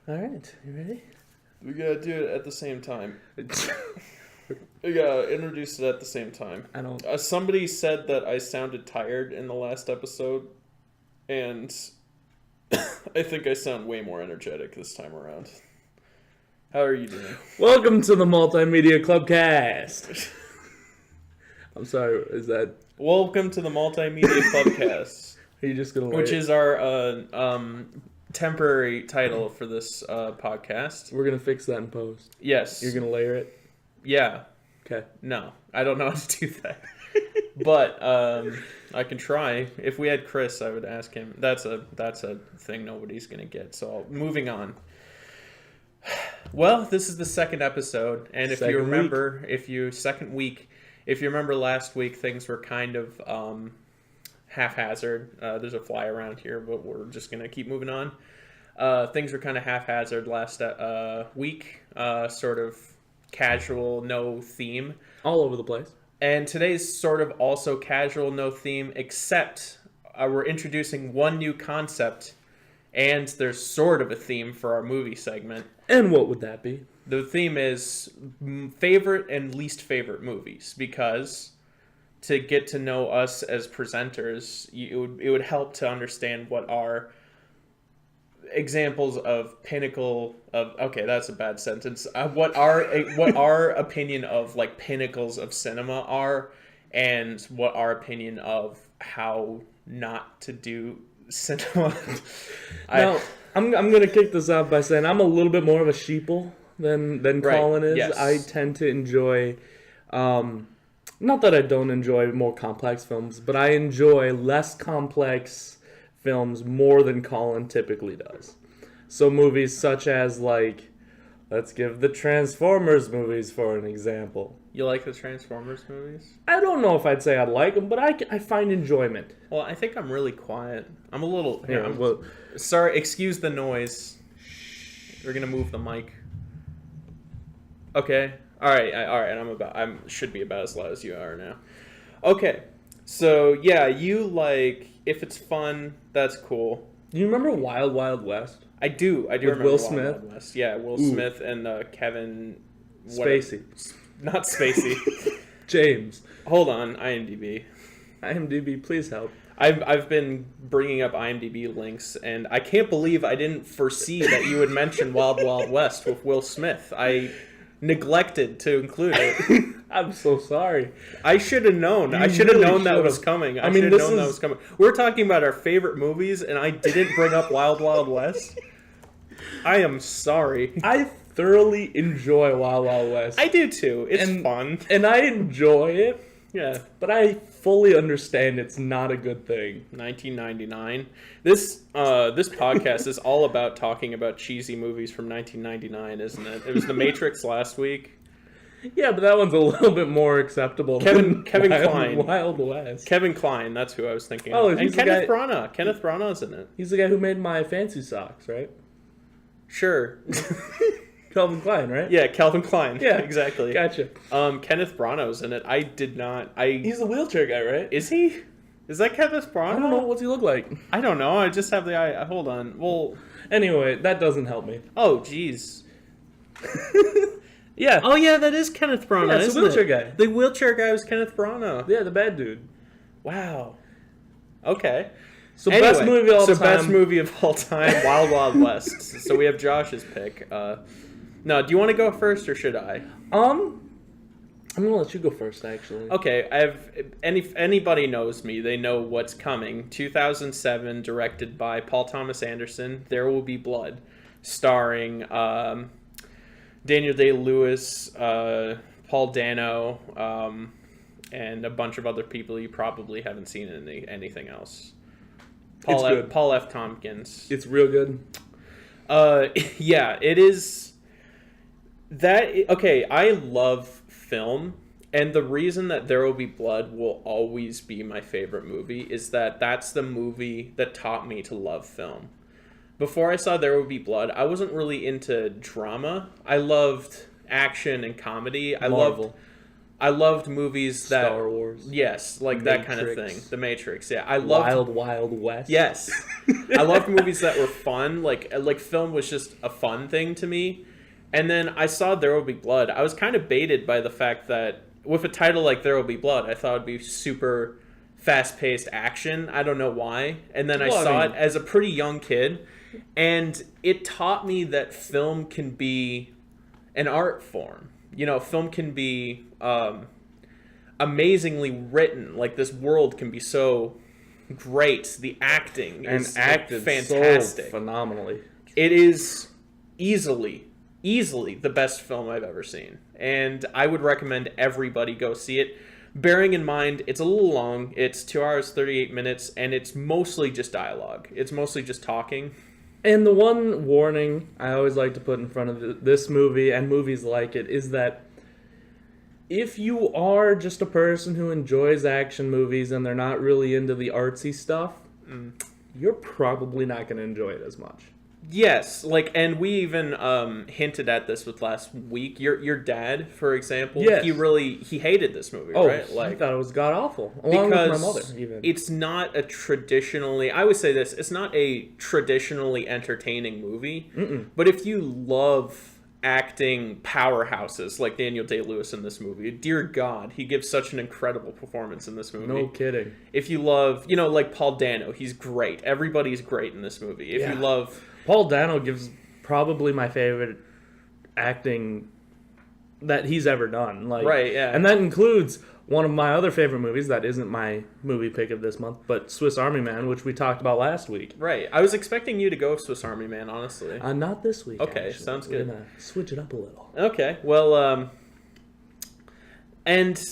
All right, you ready? We gotta do it at the same time. We gotta introduce it at the same time. I don't. Somebody said that I sounded tired in the last episode, and I think I sound way more energetic this time around. How are you doing? Welcome to the Multimedia Clubcast. I'm sorry, is that... Welcome to the Multimedia Clubcast. Are you just gonna which is our temporary title for this podcast. We're gonna fix that in post. Yes. You're gonna layer it? Yeah. Okay. No, I don't know how to do that. But I can try. If we had Chris, I would ask him. That's a thing nobody's gonna get. So moving on. Well, this is the second episode, and if you remember, if you remember last week, things were kind of haphazard. There's a fly around here, but we're just gonna keep moving on. Things were kind of haphazard last week, sort of casual, no theme, all over the place. And today's sort of also casual, no theme, except we're introducing one new concept, and there's sort of a theme for our movie segment. And what would that be? The theme is favorite and least favorite movies, because to get to know us as presenters, it would help to understand what our examples of pinnacle of... Okay, that's a bad sentence. What our opinion of like pinnacles of cinema are, and what our opinion of how not to do cinema. Now, I'm gonna kick this off by saying I'm a little bit more of a sheeple than Colin is. Yes. I tend to enjoy, not that I don't enjoy more complex films, but I enjoy less complex films more than Colin typically does. So movies such as, like, let's give the Transformers movies for an example. You like the Transformers movies? I don't know if I'd say I like them, but I find enjoyment. Well, I think I'm really quiet. I'm a little... Yeah, well, sorry, excuse the noise. We're gonna move the mic. Okay. All right. I should be about as loud as you are now. Okay. So yeah, you like, if it's fun, that's cool. Do you remember Wild Wild West? I do. With remember Will Wild Smith? Wild West. Yeah, Will Smith and Kevin Spacey. Not Spacey. James. Hold on, IMDb. IMDb, please help. I've been bringing up IMDb links, and I can't believe I didn't foresee that you would mention Wild Wild West with Will Smith. I neglected to include it. I'm so sorry. I should have known. I should have known that was coming. I should have known that was coming. We're talking about our favorite movies, and I didn't bring up Wild Wild West. I am sorry. I thoroughly enjoy Wild Wild West. I do too. It's fun. And I enjoy it. Yeah. But I fully understand it's not a good thing. 1999. This podcast is all about talking about cheesy movies from 1999, isn't it? It was The Matrix last week. Yeah, but that one's a little bit more acceptable. Kevin Kline. Wild West. Kevin Kline, that's who I was thinking of. Oh, and Kenneth Branagh. Kenneth Branagh's in it. He's the guy who made my fancy socks, right? Sure. Calvin Klein, right? Yeah, Calvin Klein. Yeah, exactly. Gotcha. Kenneth Branagh's in it. I did not. He's the wheelchair guy, right? Is he? Is that Kenneth Branagh? I don't know. What's he look like? I don't know. I just have the eye. Hold on. Well, anyway, that doesn't help me. Oh, jeez. Yeah. Oh, yeah, that is Kenneth Branagh. Yeah, it's the wheelchair guy. The wheelchair guy was Kenneth Branagh. Yeah, the bad dude. Wow. Okay. So anyway, best movie of all time. So best movie of all time, Wild Wild West. So we have Josh's pick. No, do you want to go first or should I? I'm gonna let you go first, actually. Okay, if anybody knows me, they know what's coming. 2007, directed by Paul Thomas Anderson. There Will Be Blood, starring Daniel Day-Lewis, Paul Dano, and a bunch of other people you probably haven't seen in anything else. Paul F. Tompkins. It's real good. Yeah, it is. Okay, I love film, and the reason that There Will Be Blood will always be my favorite movie is that that's the movie that taught me to love film. Before I saw There Will Be Blood, I wasn't really into drama. I loved action and comedy. I I loved movies that Star Wars. Yes, like that kind of thing. The Matrix. Yeah, I loved Wild Wild West. Yes, I loved movies that were fun. Like film was just a fun thing to me. And then I saw There Will Be Blood. I was kind of baited by the fact that with a title like There Will Be Blood, I thought it'd be super fast-paced action. I don't know why. And then I saw it as a pretty young kid, and it taught me that film can be an art form. You know, film can be amazingly written. Like, this world can be so great. The acting is acted fantastic. So phenomenally. It is easily the best film I've ever seen. And I would recommend everybody go see it. Bearing in mind, it's a little long. It's 2 hours, 38 minutes, and it's mostly just dialogue. It's mostly just talking. And the one warning I always like to put in front of this movie and movies like it is that if you are just a person who enjoys action movies and they're not really into the artsy stuff, you're probably not going to enjoy it as much. Yes, like, and we even hinted at this with last week. Your dad, for example, yes. he hated this movie, right? Like, he thought it was god awful. Along with my mother, even. It's not a traditionally. I would say this: it's not a traditionally entertaining movie. But if you love acting powerhouses like Daniel Day-Lewis in this movie, dear God, he gives such an incredible performance in this movie. No kidding. If you love, like Paul Dano, he's great. Everybody's great in this movie. If you love. Paul Dano gives probably my favorite acting that he's ever done. Like, right, yeah. And that includes one of my other favorite movies that isn't my movie pick of this month, but Swiss Army Man, which we talked about last week. Right. I was expecting you to go Swiss Army Man, honestly. Not this week. Okay, actually. sounds good. We're going to switch it up a little. Okay, well, and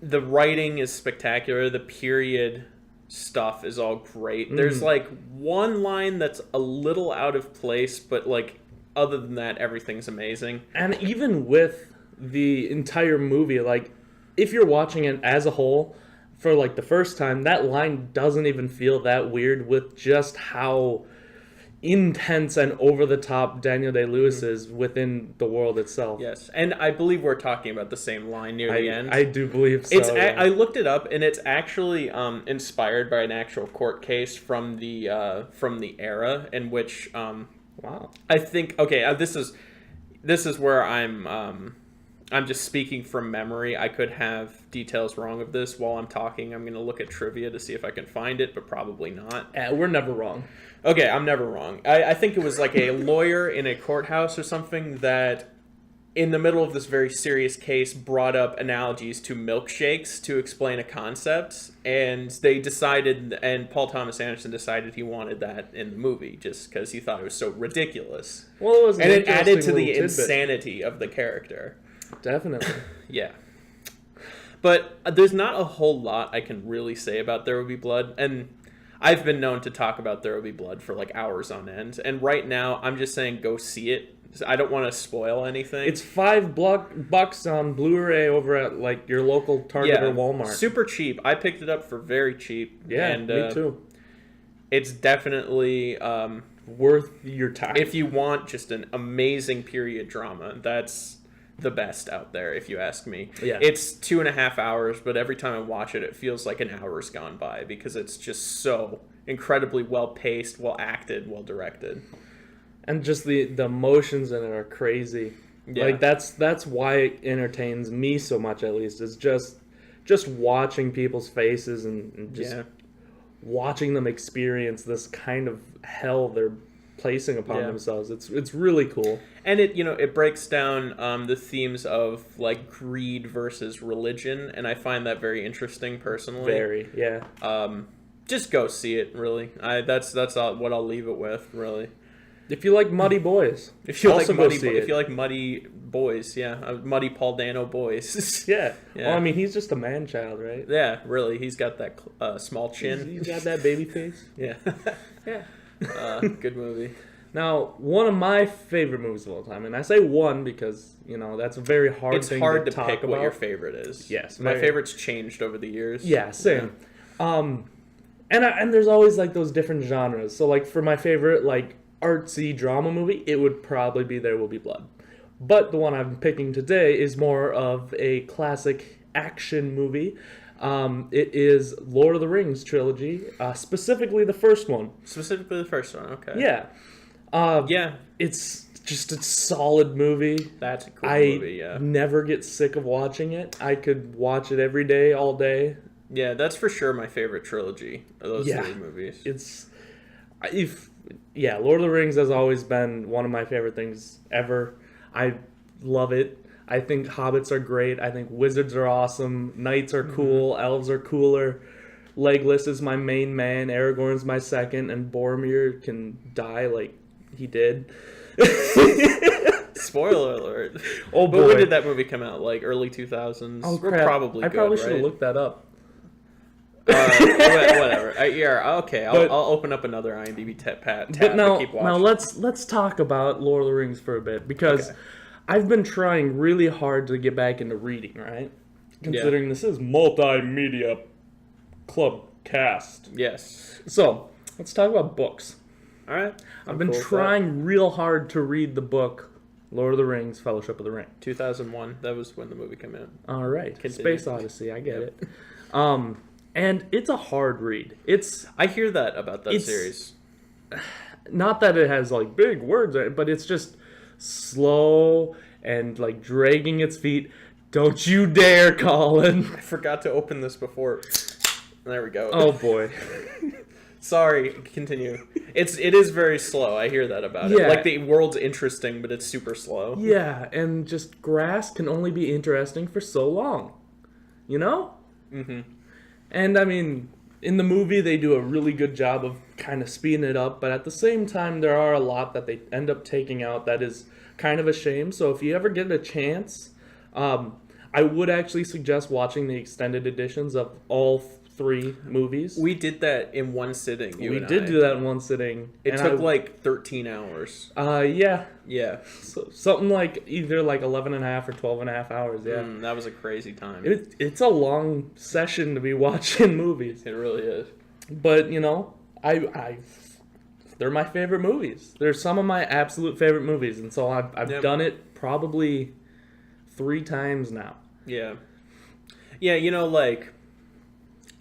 the writing is spectacular. The period stuff is all great. There's like one line that's a little out of place, but like other than that, everything's amazing. And even with the entire movie, like if you're watching it as a whole for like the first time, that line doesn't even feel that weird with just how intense and over the top Daniel Day-Lewis is within the world itself. Yes, and I believe we're talking about the same line near the end. I do believe so. I looked it up, and it's actually inspired by an actual court case from the era in which wow. I think this is where I'm just speaking from memory. I could have details wrong of this while I'm talking. I'm going to look at trivia to see if I can find it, but probably not. We're never wrong. Okay, I'm never wrong. I think it was like a lawyer in a courthouse or something that, in the middle of this very serious case, brought up analogies to milkshakes to explain a concept, and they decided, and Paul Thomas Anderson decided he wanted that in the movie just because he thought it was so ridiculous. Well, it was, and it added to the insanity of the character. Definitely. Yeah. But there's not a whole lot I can really say about There Will Be Blood, and I've been known to talk about There Will Be Blood for like hours on end, and right now I'm just saying go see it. I don't want to spoil anything. It's $5 on Blu-ray over at like your local Target or Walmart. Super cheap. I picked it up for very cheap. Yeah, and, me too. It's definitely worth your time. If you want just an amazing period drama, that's the best out there, if you ask me. Yeah. It's 2.5 hours, but every time I watch it, it feels like an hour's gone by because it's just so incredibly well paced, well acted, well directed. And just the emotions in it are crazy. Yeah. Like that's why it entertains me so much, at least, is just watching people's faces and just watching them experience this kind of hell they're placing upon themselves. It's really cool. And it breaks down the themes of like greed versus religion, and I find that very interesting personally. Very, yeah. Just go see it, really. That's what I'll leave it with, really. If you like muddy boys, if you like muddy boys, muddy Paul Dano boys. yeah. Well, I mean, he's just a man child, right? Yeah, really. He's got that small chin. He's got that baby face. Yeah. Yeah. Good movie. Now, one of my favorite movies of all time, and I say one because that's a very hard thing to talk about. It's hard to pick what your favorite is. Yes, my favorite's changed over the years. Yeah, same. Yeah. And there's always like those different genres. So like for my favorite like artsy drama movie, it would probably be There Will Be Blood. But the one I'm picking today is more of a classic action movie. It is Lord of the Rings trilogy, specifically the first one. Specifically the first one, okay. Yeah. Yeah. It's just a solid movie. That's a cool movie, yeah. I never get sick of watching it. I could watch it every day, all day. Yeah, that's for sure my favorite trilogy of those three movies. Lord of the Rings has always been one of my favorite things ever. I love it. I think hobbits are great. I think wizards are awesome. Knights are cool. Elves are cooler. Legolas is my main man. Aragorn's my second. And Boromir can die like he did. Spoiler alert. Oh, boy. But when did that movie come out? Like early 2000s? Oh, We're crap. probably I good, probably should right? have looked that up. Whatever. Okay. I'll open up another IMDb tab to keep watching. Now let's talk about Lord of the Rings for a bit, because I've been trying really hard to get back into reading, right? Considering this is Multimedia Club Cast. Yes. So let's talk about books. All right. I've been trying real hard to read the book Lord of the Rings, Fellowship of the Ring. 2001. That was when the movie came out. All right. Continue. Space Odyssey. I get it. And it's a hard read. I hear that about that series. Not that it has like big words, but it's just slow and like dragging its feet. Don't you dare, Colin. I forgot to open this before. There we go. Oh boy. Sorry, continue. It is very slow. I hear that about it. Like the world's interesting, but it's super slow. Yeah, and just grass can only be interesting for so long. You know? Mm-hmm. And I mean, in the movie they do a really good job of kind of speeding it up, but at the same time there are a lot that they end up taking out that is kind of a shame. So if you ever get a chance, I would actually suggest watching the extended editions of all three movies. We did that in one sitting. We did do that in one sitting. It took like 13 hours. Yeah. Yeah. So, something like either like 11 and a half or 12 and a half hours, yeah. That was a crazy time. It's a long session to be watching movies. It really is. But, you know, they're my favorite movies. They're some of my absolute favorite movies, and so I've done it probably 3 times now. Yeah. Yeah, you know, like,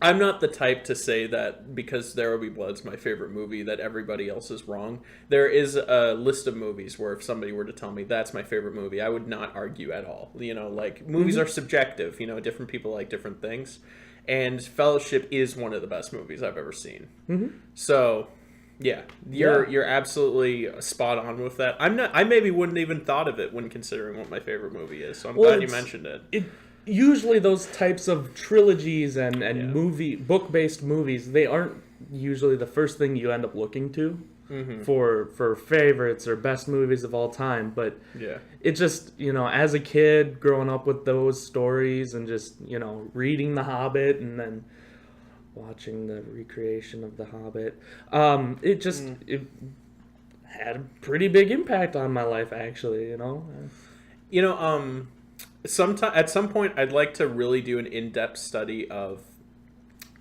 I'm not the type to say that because There Will Be Blood's my favorite movie that everybody else is wrong. There is a list of movies where if somebody were to tell me that's my favorite movie, I would not argue at all. You know, like, movies are subjective. You know, different people like different things. And Fellowship is one of the best movies I've ever seen. Mm-hmm. So, yeah, you're absolutely spot on with that. I maybe wouldn't even thought of it when considering what my favorite movie is. So I'm glad you mentioned it. Usually those types of trilogies and book-based movies, they aren't usually the first thing you end up looking to for favorites or best movies of all time. But it just, you know, as a kid growing up with those stories and just, you know, reading The Hobbit and then watching the recreation of The Hobbit, it had a pretty big impact on my life, actually, you know. At some point, I'd like to really do an in-depth study of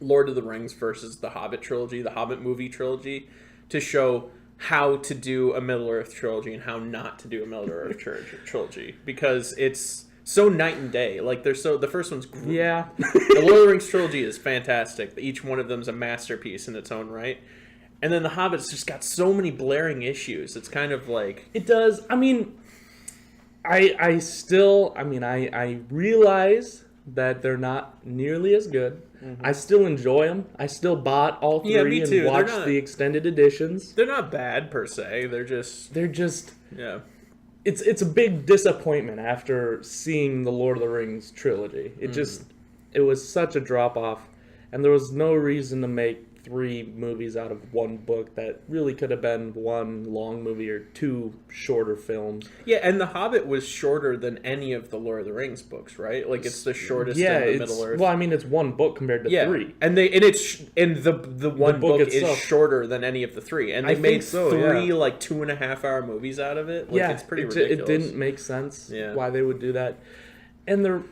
Lord of the Rings versus the Hobbit trilogy, the Hobbit movie trilogy, to show how to do a Middle-earth trilogy and how not to do a Middle-earth trilogy, because it's so night and day. Like, the first one's great. Yeah. The Lord of the Rings trilogy is fantastic. Each one of them is a masterpiece in its own right. And then the Hobbit's just got so many blaring issues. It's kind of like... It does. I mean... I realize that they're not nearly as good. Mm-hmm. I still enjoy them. I still bought all 3 and watched the extended editions. They're not bad per se. They're just yeah. It's a big disappointment after seeing the Lord of the Rings trilogy. It was such a drop off, and there was no reason to make 3 movies out of one book that really could have been 1 long movie or 2 shorter films. Yeah, and The Hobbit was shorter than any of the Lord of the Rings books, right? Like, it's the shortest in the Middle Earth. Well, I mean, it's 1 book compared to 3. And the one book is shorter than any of the 3, and they made 3 like 2.5-hour movies out of it. Like, it's pretty ridiculous. It didn't make sense why they would do that, and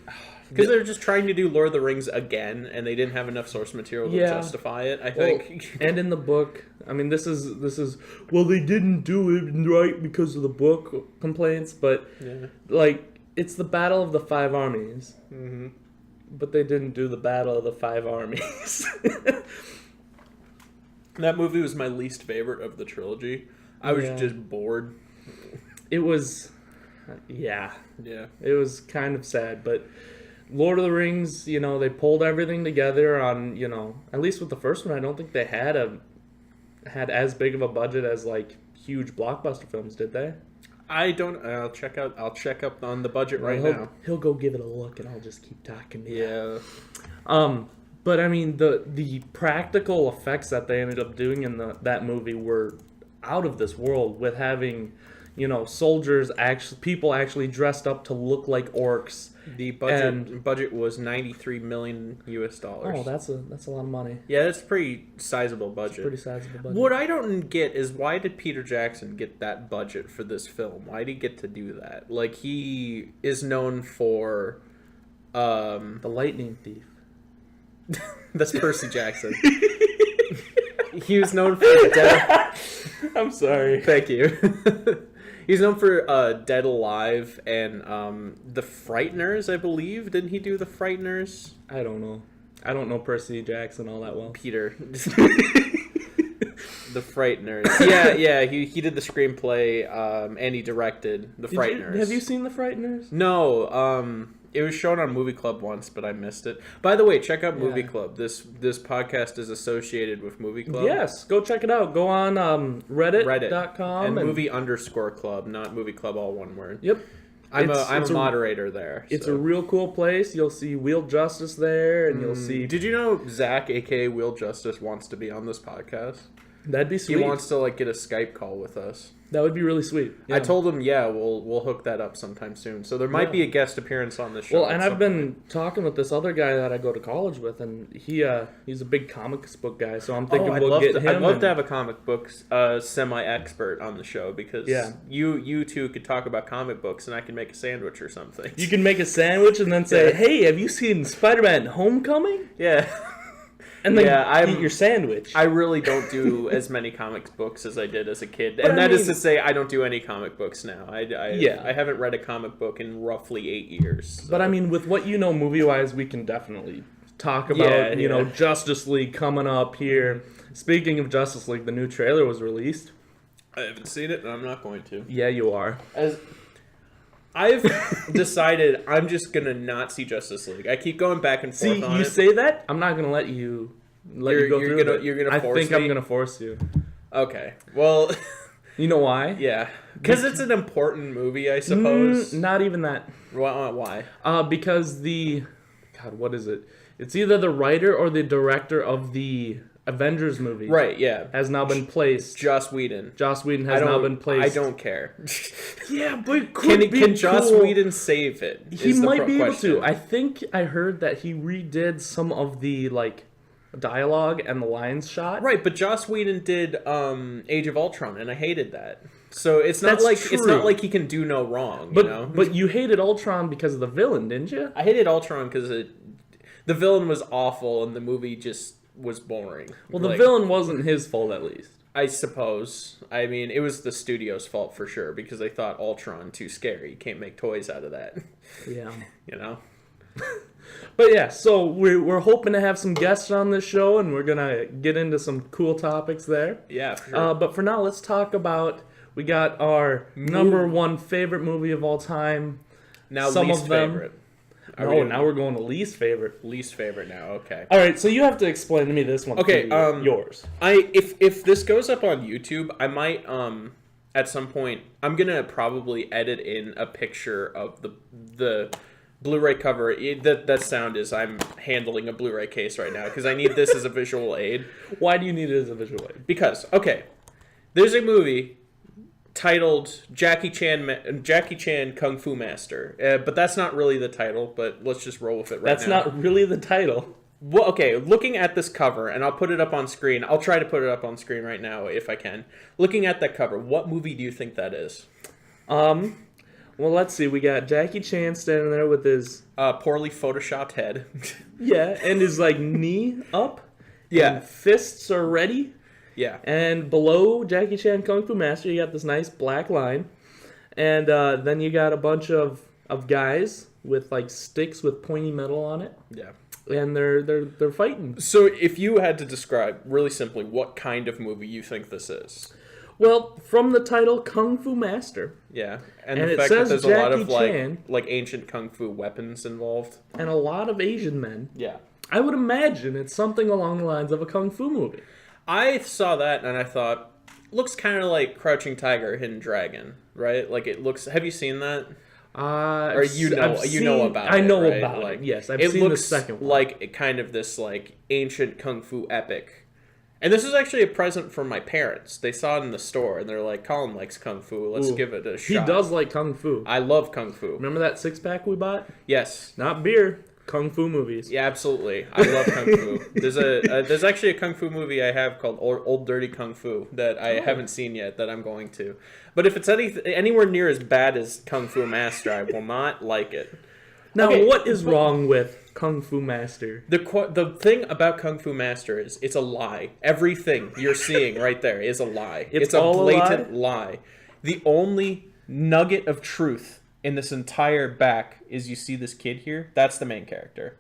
because they're just trying to do Lord of the Rings again, and they didn't have enough source material to justify it, I think. And in the book, I mean, this is well, they didn't do it right because of the book complaints, but like, it's the Battle of the 5 Armies. Mm-hmm. But they didn't do the Battle of the Five Armies. That movie was my least favorite of the trilogy. I was Yeah. just bored. It was, yeah, Yeah. it was kind of sad. But Lord of the Rings, you know, they pulled everything together on, you know, at least with the first one, I don't think they had as big of a budget as like huge blockbuster films, did they? I don't. I'll check up on the budget right Well, now. He'll go give it a look, and I'll just keep talking. Yeah. But I mean, the practical effects that they ended up doing in that movie were out of this world, with having, you know, people actually dressed up to look like orcs. The budget was $93 million. Oh, that's a lot of money. Yeah, that's a pretty sizable budget. Pretty sizable budget. What I don't get is, why did Peter Jackson get that budget for this film? Why did he get to do that? Like, he is known for The Lightning Thief. that's Percy Jackson. He was known for I'm sorry. Thank you. He's known for Dead Alive and The Frighteners, I believe. Didn't he do The Frighteners? I don't know. I don't know Percy Jackson all that well. Peter. The Frighteners. Yeah. He did the screenplay and he directed The Frighteners. Have you seen The Frighteners? No. It was shown on Movie Club once, but I missed it. By the way, check out Movie Club. This podcast is associated with Movie Club. Yes, go check it out. Go on Reddit.com and movie_club, not Movie Club, all one word. Yep. I'm a moderator there. It's a real cool place. You'll see Wheel Justice there, and you'll see... Did you know Zach, aka Wheel Justice, wants to be on this podcast? That'd be sweet. He wants to get a Skype call with us. That would be really sweet. Yeah. I told him, we'll hook that up sometime soon. So there might be a guest appearance on this show. Well, and I've been talking with this other guy that I go to college with, and he's a big comics book guy. So I'm thinking we'll get him. I'd love to have a comic books semi-expert on the show, because you two could talk about comic books, and I can make a sandwich or something. You can make a sandwich and then say, "Hey, have you seen Spider-Man: Homecoming?" Yeah. And then eat your sandwich. I really don't do as many comics books as I did as a kid. And that is to say, I don't do any comic books now. I haven't read a comic book in roughly 8 years. So. But I mean, with what you know movie-wise, we can definitely talk about, you know, Justice League coming up here. Speaking of Justice League, the new trailer was released. I haven't seen it, and I'm not going to. Yeah, you are. I've decided I'm just going to not see Justice League. I keep going back and forth on it. You say that, I'm not going to let you go through it. You're going to force me? I think I'm going to force you. Okay. Well... You know why? Yeah. Because it's an important movie, I suppose. Not even that. Why? Because what is it? It's either the writer or the director of the Avengers movie. Right, yeah. Has now been placed. Joss Whedon. Joss Whedon has now been placed. I don't care. Yeah, but can Joss Whedon save it? He might be able to. I think I heard that he redid some of the dialogue and the lines shot. Right, but Joss Whedon did Age of Ultron, and I hated that. So it's not like he can do no wrong. But you hated Ultron because of the villain, didn't you? I hated Ultron because the villain was awful and the movie just was boring. Well, the villain wasn't his fault, at least. I suppose. I mean, it was the studio's fault for sure, because they thought Ultron too scary. You can't make toys out of that. Yeah. You know? But yeah, so we're hoping to have some guests on this show, and we're going to get into some cool topics there. Yeah, for sure. But for now, let's talk about, we got our number one favorite movie of all time. Now least favorite. Now we're going to least favorite. Least favorite now, okay. All right, so you have to explain to me this one. Okay, yours. If this goes up on YouTube, I might at some point, I'm gonna probably edit in a picture of the Blu-ray cover. That sound is I'm handling a Blu-ray case right now because I need this as a visual aid. Why do you need it as a visual aid? Because there's a movie titled Jackie Chan Kung Fu Master, but that's not really the title. But let's just roll with it right now. That's not really the title. Well, okay, looking at this cover, and I'll put it up on screen. I'll try to put it up on screen right now if I can. Looking at that cover, what movie do you think that is? Well, let's see. We got Jackie Chan standing there with his poorly photoshopped head. Yeah, and his knee up. Yeah, and fists are ready. Yeah, and below Jackie Chan Kung Fu Master, you got this nice black line, and then you got a bunch of of guys with like sticks with pointy metal on it, Yeah. and they're fighting. So if you had to describe really simply what kind of movie you think this is. Well, from the title, Kung Fu Master, Yeah. And the it fact that says there's a lot of Jackie like Chan. like ancient kung fu weapons involved. and a lot of Asian men, Yeah. I would imagine it's something along the lines of a kung fu movie. I saw that and I thought, looks kind of like Crouching Tiger, Hidden Dragon, right? Like it looks. Have you seen that? Or you know about it. I know right? about like, it. Yes, I've it seen the looks second one. like kind of this like ancient kung fu epic. And this is actually a present from my parents. They saw it in the store and they're like, Colin likes kung fu. Let's Ooh, give it a he shot. does like kung fu. I love kung fu. Remember that 6-pack we bought? Yes. Not beer, kung fu movies. Yeah, absolutely. I love kung fu. There's actually a kung fu movie I have called Old Dirty Kung Fu that I haven't seen yet that I'm going to. But if it's anywhere near as bad as Kung Fu Master, I will not like it. Now, Okay, what is wrong with Kung Fu Master? The thing about Kung Fu Master is it's a lie. Everything you're seeing right there is a lie. It's a all a blatant lie. The only nugget of truth in this entire back is you see this kid here. That's the main character.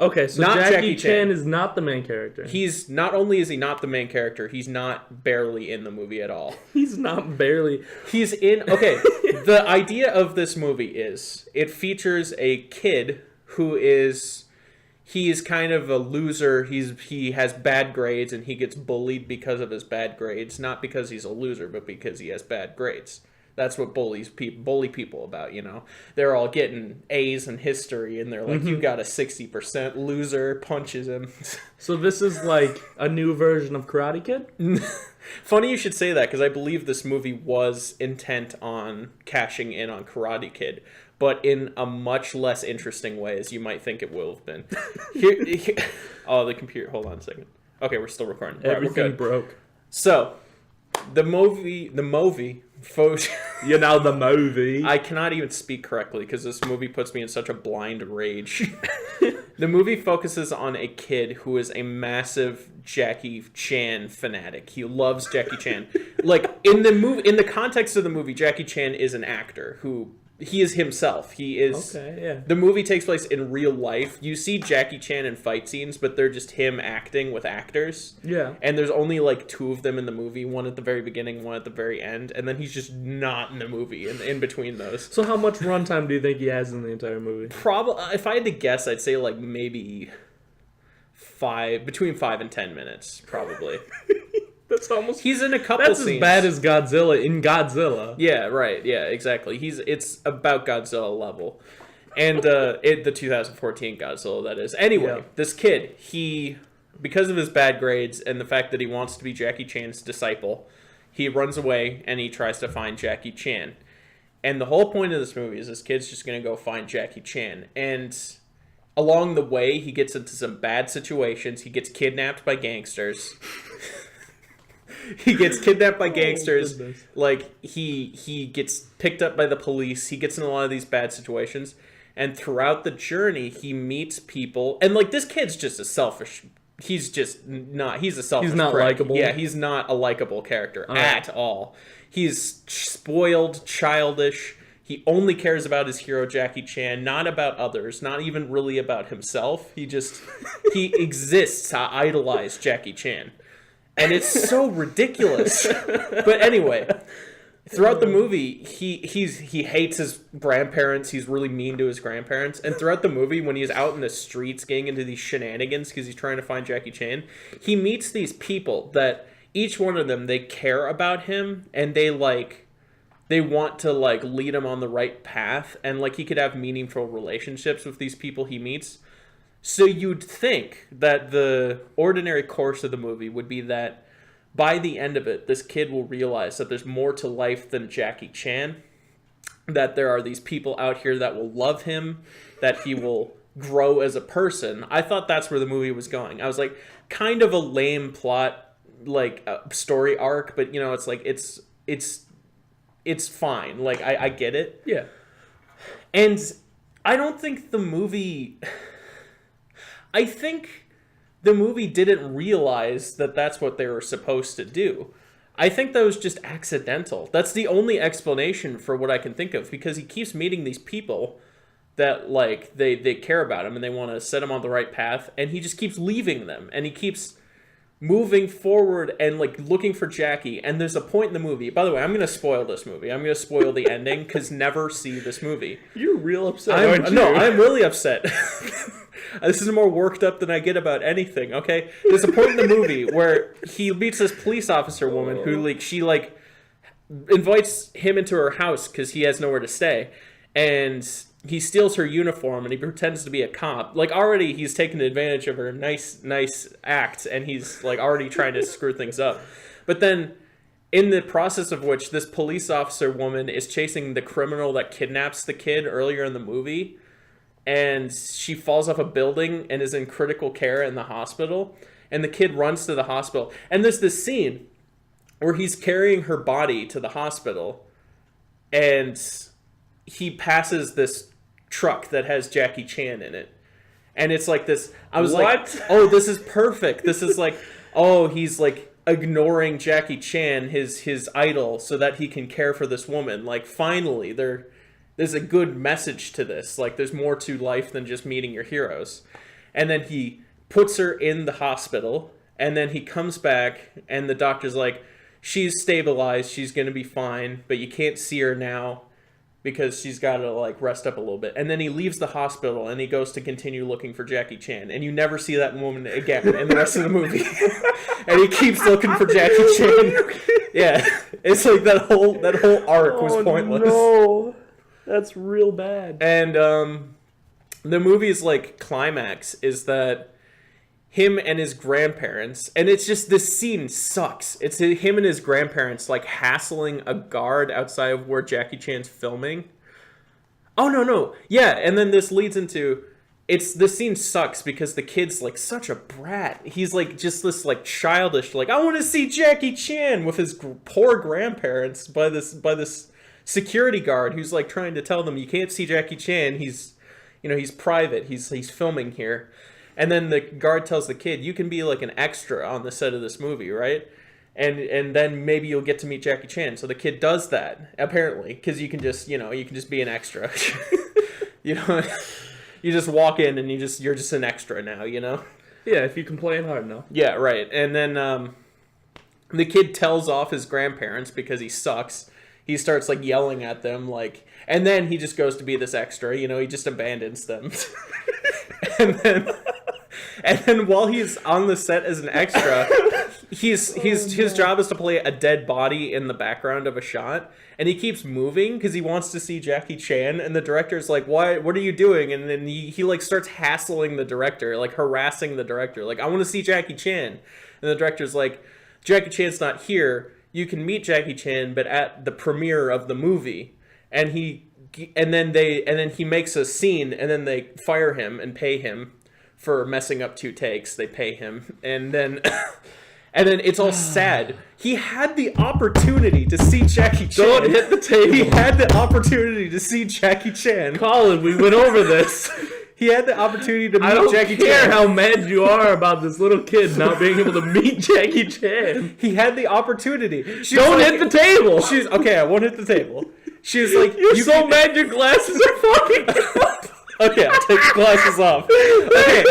Okay, so Not Jackie Jackie Chan Chan. is not the main character. He's not only is he not the main character, he's not barely in the movie at all. He's not barely. He's in. Okay, the idea of this movie is it features a kid who is. He is kind of a loser. He has bad grades and he gets bullied because of his bad grades. Not because he's a loser, but because he has bad grades. That's what bully people about, you know. They're all getting A's in history and they're like, you got a 60%, loser, punches him. So this is like a new version of Karate Kid? Funny you should say that because I believe this movie was intent on cashing in on Karate Kid, but in a much less interesting way as you might think it will have been. Oh, the computer. Hold on a second. Okay, we're still recording. Right, we're Everything good. broke. So, the movie, You know the movie. I cannot even speak correctly because this movie puts me in such a blind rage. The movie focuses on a kid who is a massive Jackie Chan fanatic. He loves Jackie Chan. Like in the context of the movie, Jackie Chan is an actor who he is himself. He is. Okay, yeah. The movie takes place in real life. You see Jackie Chan in fight scenes, but they're just him acting with actors. Yeah. And there's only like 2 of them in the movie, one at the very beginning, one at the very end, and then he's just not in the movie in between those. So how much runtime do you think he has in the entire movie? Probably, if I had to guess, I'd say like maybe between 5 and 10 minutes, probably. That's almost. He's in a couple That's scenes. as bad as Godzilla in Godzilla. Yeah, right. Yeah, exactly. It's about Godzilla level. And the 2014 Godzilla, that is. Anyway, Yeah. This kid, because of his bad grades and the fact that he wants to be Jackie Chan's disciple, he runs away and he tries to find Jackie Chan. And the whole point of this movie is this kid's just going to go find Jackie Chan. And along the way, he gets into some bad situations. He gets kidnapped by gangsters. He gets kidnapped by gangsters. Like he gets picked up by the police. He gets in a lot of these bad situations, and throughout the journey, he meets people. And like this kid's just a selfish. He's just not. He's a selfish. He's not prick. likable? Yeah, he's not a likable character at all. He's spoiled, childish. He only cares about his hero Jackie Chan, not about others, not even really about himself. He exists to idolize Jackie Chan. And it's so ridiculous. But anyway, throughout the movie, he hates his grandparents. He's really mean to his grandparents. And throughout the movie, when he's out in the streets getting into these shenanigans because he's trying to find Jackie Chan, he meets these people that each one of them, they care about him and they want to like lead him on the right path. And like he could have meaningful relationships with these people he meets. So you'd think that the ordinary course of the movie would be that by the end of it, this kid will realize that there's more to life than Jackie Chan, that there are these people out here that will love him, that he will grow as a person. I thought that's where the movie was going. I was like, kind of a lame plot, like story arc, but you know, it's like, it's fine. Like, I get it. Yeah. And I don't think the movie... I think the movie didn't realize that that's what they were supposed to do. I think that was just accidental. That's the only explanation for what I can think of, because he keeps meeting these people that like they care about him and they want to set him on the right path, and he just keeps leaving them, and he keeps moving forward and like looking for Jackie. And there's a point in the movie, by the way, I'm gonna spoil this movie, I'm gonna spoil the ending, because never see this movie. You're real upset, aren't you? No, I'm really upset. This is more worked up than I get about anything, okay? There's a point in the movie where he meets this police officer woman who, like, she, like, invites him into her house because he has nowhere to stay. And he steals her uniform and he pretends to be a cop. Like, already he's taken advantage of her nice act, and he's, like, already trying to screw things up. But then, in the process of which this police officer woman is chasing the criminal that kidnaps the kid earlier in the movie, and she falls off a building and is in critical care in the hospital, and the kid runs to the hospital, and there's this scene where he's carrying her body to the hospital, and he passes this truck that has Jackie Chan in it, and it's like this, I was like, oh, this is perfect. This is like, oh, he's like ignoring Jackie Chan, his idol, so that he can care for this woman. Like, finally, there's a good message to this. Like, there's more to life than just meeting your heroes. And then he puts her in the hospital, and then he comes back, and the doctor's like, she's stabilized, she's going to be fine, but you can't see her now because she's got to, like, rest up a little bit. And then he leaves the hospital, and he goes to continue looking for Jackie Chan. And you never see that woman again in the rest of the movie. And he keeps looking for Jackie Chan. Yeah. It's like that whole arc was pointless. No. That's real bad. And the movie's like climax is that him and his grandparents, and it's just, this scene sucks. It's him and his grandparents like hassling a guard outside of where Jackie Chan's filming. Oh no. Yeah, and then this leads into, this scene sucks because the kid's like such a brat. He's like just this like childish, like, I want to see Jackie Chan, with his poor grandparents by this security guard who's like trying to tell them, you can't see Jackie Chan, he's private, he's filming here. And then the guard tells the kid, you can be like an extra on the set of this movie, right? And then maybe you'll get to meet Jackie Chan. So the kid does that, apparently, because you can just be an extra. You just walk in and you're just an extra now, Yeah, if you complain hard enough. Yeah, right. And then the kid tells off his grandparents because he sucks. He starts like yelling at them, like, and then he just goes to be this extra, he just abandons them. and then while he's on the set as an extra, his job is to play a dead body in the background of a shot, and he keeps moving because he wants to see Jackie Chan, and the director's like, what are you doing? And then he like starts hassling the director, like harassing the director, like, I want to see Jackie Chan. And the director's like, Jackie Chan's not here. You can meet Jackie Chan, but at the premiere of the movie. And then he makes a scene, and then they fire him and pay him for messing up 2 takes. They pay him, and then it's all sad. He had the opportunity to see Jackie Chan. Don't hit the table. He had the opportunity to see Jackie Chan. Colin, we went over this. He had the opportunity to meet Jackie Chan. I don't care how mad you are about this little kid not being able to meet Jackie Chan. He had the opportunity. Don't hit the table. Okay, I won't hit the table. She was like, You're so mad your glasses are fucking Okay, I'll take the glasses off. Okay.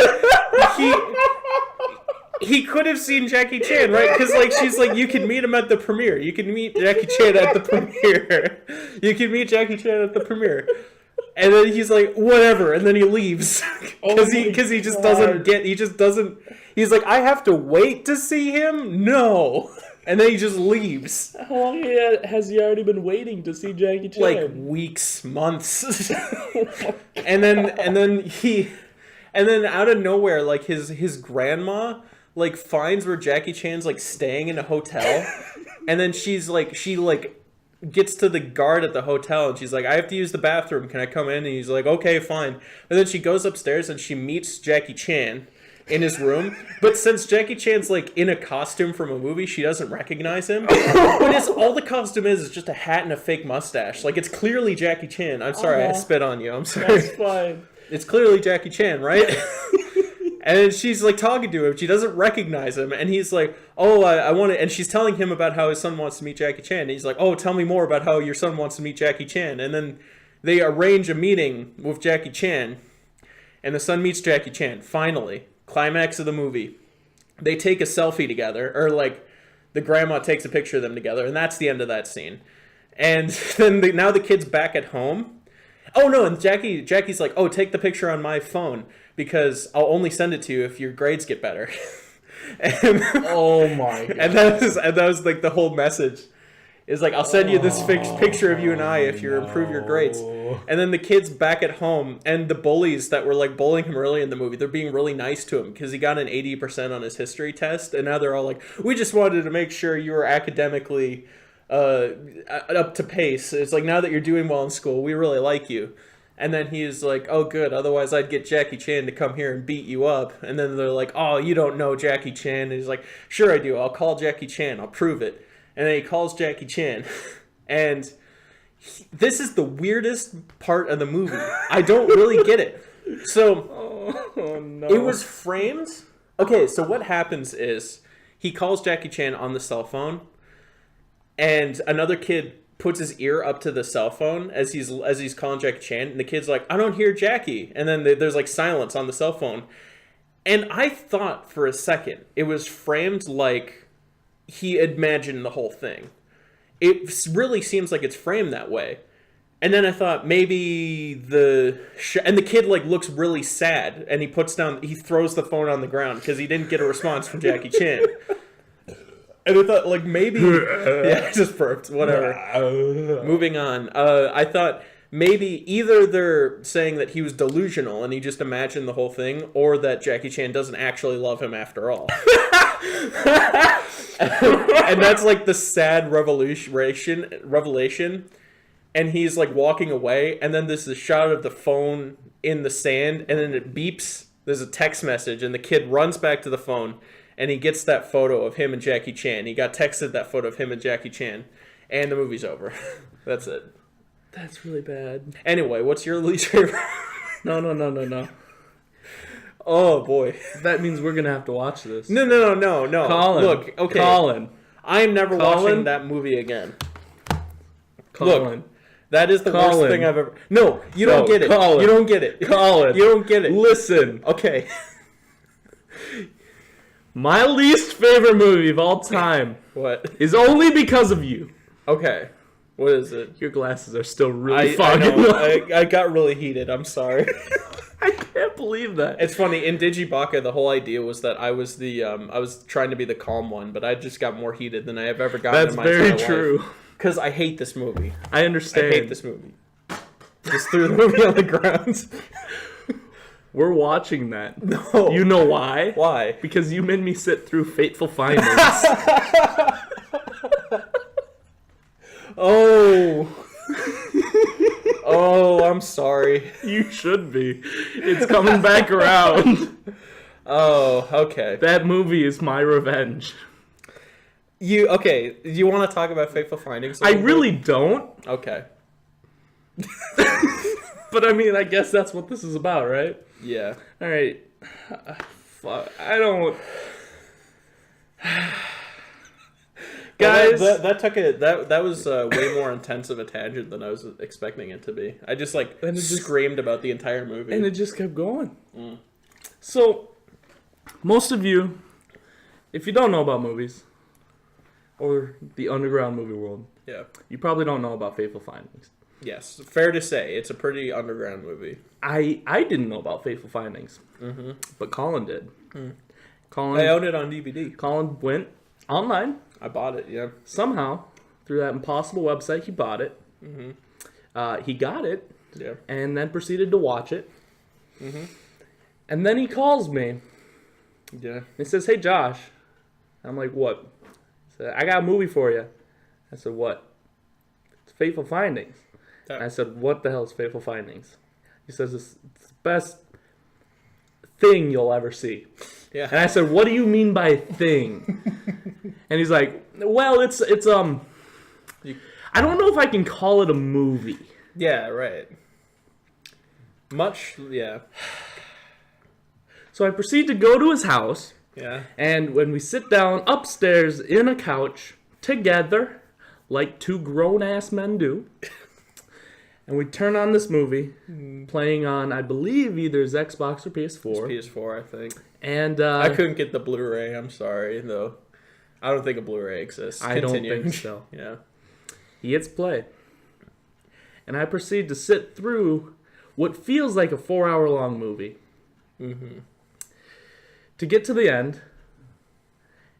He could have seen Jackie Chan, right? Because like she's like, you can meet him at the premiere. You can meet Jackie Chan at the premiere. You can meet Jackie Chan at the premiere. And then he's like, whatever, and then he leaves because he just doesn't get. He just doesn't. He's like, I have to wait to see him. No, and then he just leaves. How long has he already been waiting to see Jackie Chan? Like weeks, months. and then out of nowhere, like his grandma like finds where Jackie Chan's like staying in a hotel, and then she gets to the guard at the hotel and she's like, I have to use the bathroom, can I come in? And he's like, okay, fine. And then she goes upstairs and she meets Jackie Chan in his room, but since Jackie Chan's like in a costume from a movie, she doesn't recognize him. But all the costume is just a hat and a fake mustache. Like, it's clearly Jackie Chan. I'm sorry, I spit on you, I'm sorry. That's fine. It's clearly Jackie Chan, right? And she's like talking to him. She doesn't recognize him, and he's like, "Oh, I want to." And she's telling him about how his son wants to meet Jackie Chan. And he's like, "Oh, tell me more about how your son wants to meet Jackie Chan." And then they arrange a meeting with Jackie Chan, and the son meets Jackie Chan. Finally, climax of the movie. They take a selfie together, or like the grandma takes a picture of them together, and that's the end of that scene. And then now the kid's back at home. Oh no! And Jackie's like, "Oh, take the picture on my phone because I'll only send it to you if your grades get better." And, oh my god! And that was like the whole message. Is like, I'll send you this picture of you and I if you improve your grades. And then the kid's back at home, and the bullies that were like bullying him early in the movie, they're being really nice to him because he got an 80% on his history test, and now they're all like, "We just wanted to make sure you were academically up to pace. It's like, now that you're doing well in school, we really like you." And then he's like, "Oh, good. Otherwise, I'd get Jackie Chan to come here and beat you up." And then they're like, "Oh, you don't know Jackie Chan." And he's like, "Sure I do. I'll call Jackie Chan. I'll prove it." And then he calls Jackie Chan. And this is the weirdest part of the movie. I don't really get it. So, oh no. It was framed. Okay, so what happens is he calls Jackie Chan on the cell phone, and another kid puts his ear up to the cell phone as he's calling Jackie Chan, and the kid's like, "I don't hear Jackie." And then there's like silence on the cell phone. And I thought for a second it was framed like he imagined the whole thing. It really seems like it's framed that way. And then I thought maybe and the kid like looks really sad, and he throws the phone on the ground because he didn't get a response from Jackie Chan. And I thought like maybe yeah, just burped, whatever. Moving on. I thought maybe either they're saying that he was delusional and he just imagined the whole thing, or that Jackie Chan doesn't actually love him after all. And that's like the sad revelation. And he's like walking away, and then there's a shot of the phone in the sand, and then it beeps. There's a text message, and the kid runs back to the phone, and he gets that photo of him and Jackie Chan. He got texted that photo of him and Jackie Chan, and the movie's over. That's it. That's really bad. Anyway, what's your least favorite? No. Oh boy. That means we're gonna have to watch this. No. Colin. Look, okay. Colin. I am never watching that movie again. Colin. Look, that is the worst thing I've ever... No, you don't get it. Colin. You don't get it. Colin. You don't get it. Listen. Okay. My least favorite movie of all time What? is only because of you. Okay. What is it? Your glasses are still really I foggy. know. I got really heated. I'm sorry. I can't believe that. It's funny. In Digibaka, the whole idea was that I was I was trying to be the calm one, but I just got more heated than I have ever gotten in my entire life. That's very true. Because I hate this movie. I understand. I hate this movie. Just threw the movie on the ground. We're watching that. No. You know why? Why? Because you made me sit through Fateful Findings. Oh. Oh, I'm sorry. You should be. It's coming back around. Oh, okay. That movie is my revenge. Okay, do you want to talk about Fateful Findings? I really don't. Okay. But I mean, I guess that's what this is about, right? Yeah. All right. I don't... Guys, that was way more intense of a tangent than I was expecting it to be. I just screamed about the entire movie, and it just kept going. So, most of you, if you don't know about movies or the underground movie world, yeah, you probably don't know about Fateful Findings. Yes, fair to say, it's a pretty underground movie. I didn't know about Fateful Findings, but Colin did. Colin, I own it on DVD. Colin went online. I bought it, yeah. Somehow, through that impossible website, he bought it. He got it, yeah, and then proceeded to watch it. And then he calls me. Yeah. He says, "Hey, Josh." I'm like, "What?" He said, "I got a movie for you." I said, "What?" "It's Fateful Findings." And I said, "What the hell is Fateful Findings?" He says, "It's the best thing you'll ever see." Yeah. And I said, "What do you mean by thing?" And he's like, "Well, it's I don't know if I can call it a movie." Yeah, right. Yeah. So I proceed to go to his house, Yeah. and when we sit down upstairs in a couch together, like two grown-ass men do, and we turn on this movie, playing on, I believe, either his Xbox or PS4. It's PS4, I think. And I couldn't get the Blu-ray. I'm sorry, though. I don't think a Blu-ray exists. I Continue. don't think so. Yeah. He hits play. And I proceed to sit through what feels like a 4-hour-long movie. Mm-hmm. To get to the end,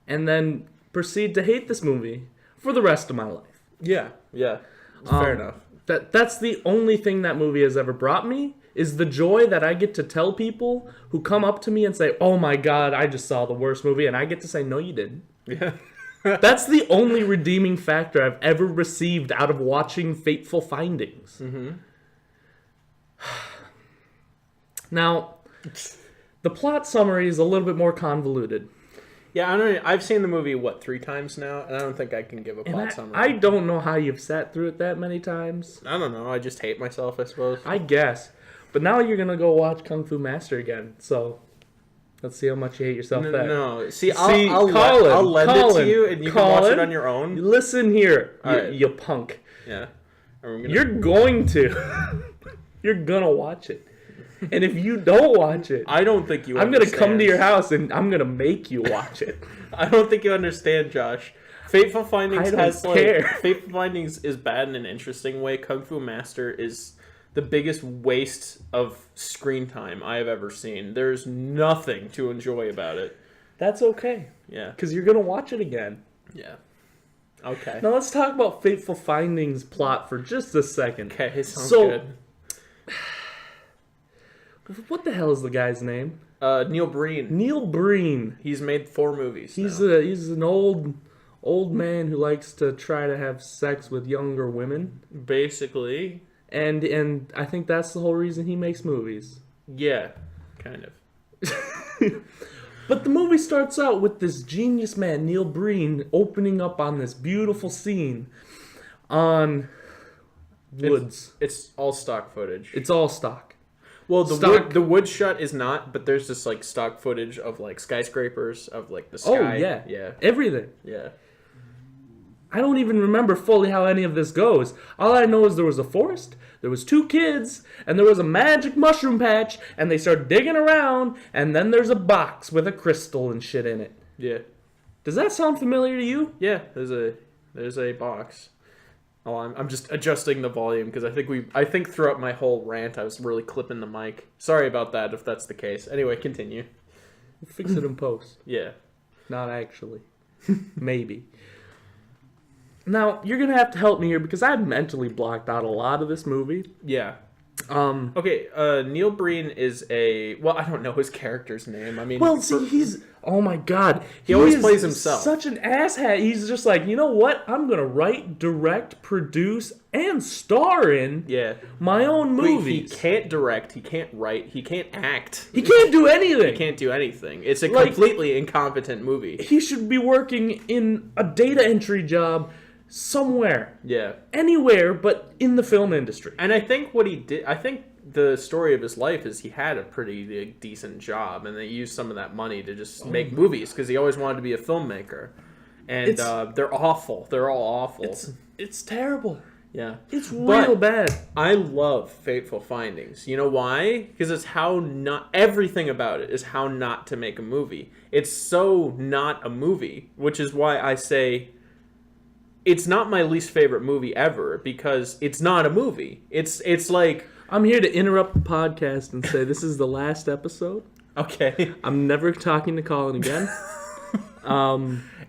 and then proceed to hate this movie for the rest of my life. Yeah. Yeah. Fair enough. That's the only thing that movie has ever brought me, is the joy that I get to tell people who come up to me and say, oh my god, I just saw the worst movie, and I get to say, no you didn't. Yeah. That's the only redeeming factor I've ever received out of watching Fateful Findings. Mm-hmm. Now, the plot summary is a little bit more convoluted. Yeah, I don't. I've seen the movie 3 times now, and I don't think I can give a plot summary. I don't know how you've sat through it that many times. I don't know. I just hate myself, I suppose. I guess. But now you're gonna go watch Kung Fu Master again, so let's see how much you hate yourself there. No, see, Colin, I'll lend it to you, and you can watch Colin, it on your own. Listen here, Right. you punk. Yeah, You're going to. You're gonna watch it. And if you don't watch it, I don't think you. I'm gonna come to your house and I'm gonna make you watch it. I don't think you understand, Josh. Fateful Findings I don't has care. Fateful Findings is bad in an interesting way. Kung Fu Master is the biggest waste of screen time I have ever seen. There's nothing to enjoy about it. That's okay, Yeah. because you're gonna watch it again. Yeah. Okay. Now let's talk about Fateful Findings plot for just a second. Okay, it sounds So- good. What the hell is the guy's name? Neil Breen. Neil Breen. He's made 4 movies. He's now. he's an old man who likes to try to have sex with younger women, Basically, and I think that's the whole reason he makes movies. yeah, kind of. But the movie starts out with this genius man, Neil Breen, opening up on this beautiful scene on woods. It's all stock footage. It's all stock. Well, Stock. the wood shot is not, but there's just like stock footage of like skyscrapers, of like the sky. Oh, yeah. Yeah. Everything. Yeah. I don't even remember fully how any of this goes. All I know is there was a forest, there was 2 kids, and there was a magic mushroom patch, and they start digging around, and then there's a box with a crystal and shit in it. Yeah. Does that sound familiar to you? Yeah. There's a box. Oh, I'm just adjusting the volume because I think throughout my whole rant I was really clipping the mic. Sorry about that if that's the case. Anyway, continue. We'll fix it in post. Yeah. Not actually. Maybe. Now, you're going to have to help me here because I mentally blocked out a lot of this movie. Yeah. Um, Okay, Neil Breen is I don't know his character's name. I mean, well, see, oh my god. He always is plays himself. Such an asshat. He's just like, you know what? I'm going to write, direct, produce, and star in yeah. my own Wait, movies. he can't direct, he can't write, he can't act. He can't do anything. He can't do anything. It's a Like- completely incompetent movie. He should be working in a data entry job somewhere. Yeah. Anywhere but in the film industry. And I think the story of his life is he had a pretty decent job, and they used some of that money to just make movies because he always wanted to be a filmmaker. And they're awful. They're all awful. It's terrible. Yeah. It's But real bad. I love Fateful Findings. You know why? Because it's how not... Everything about it is how not to make a movie. It's so not a movie, which is why I say... It's not my least favorite movie ever, because it's not a movie. It's like... I'm here to interrupt the podcast and say this is the last episode. Okay. I'm never talking to Colin again.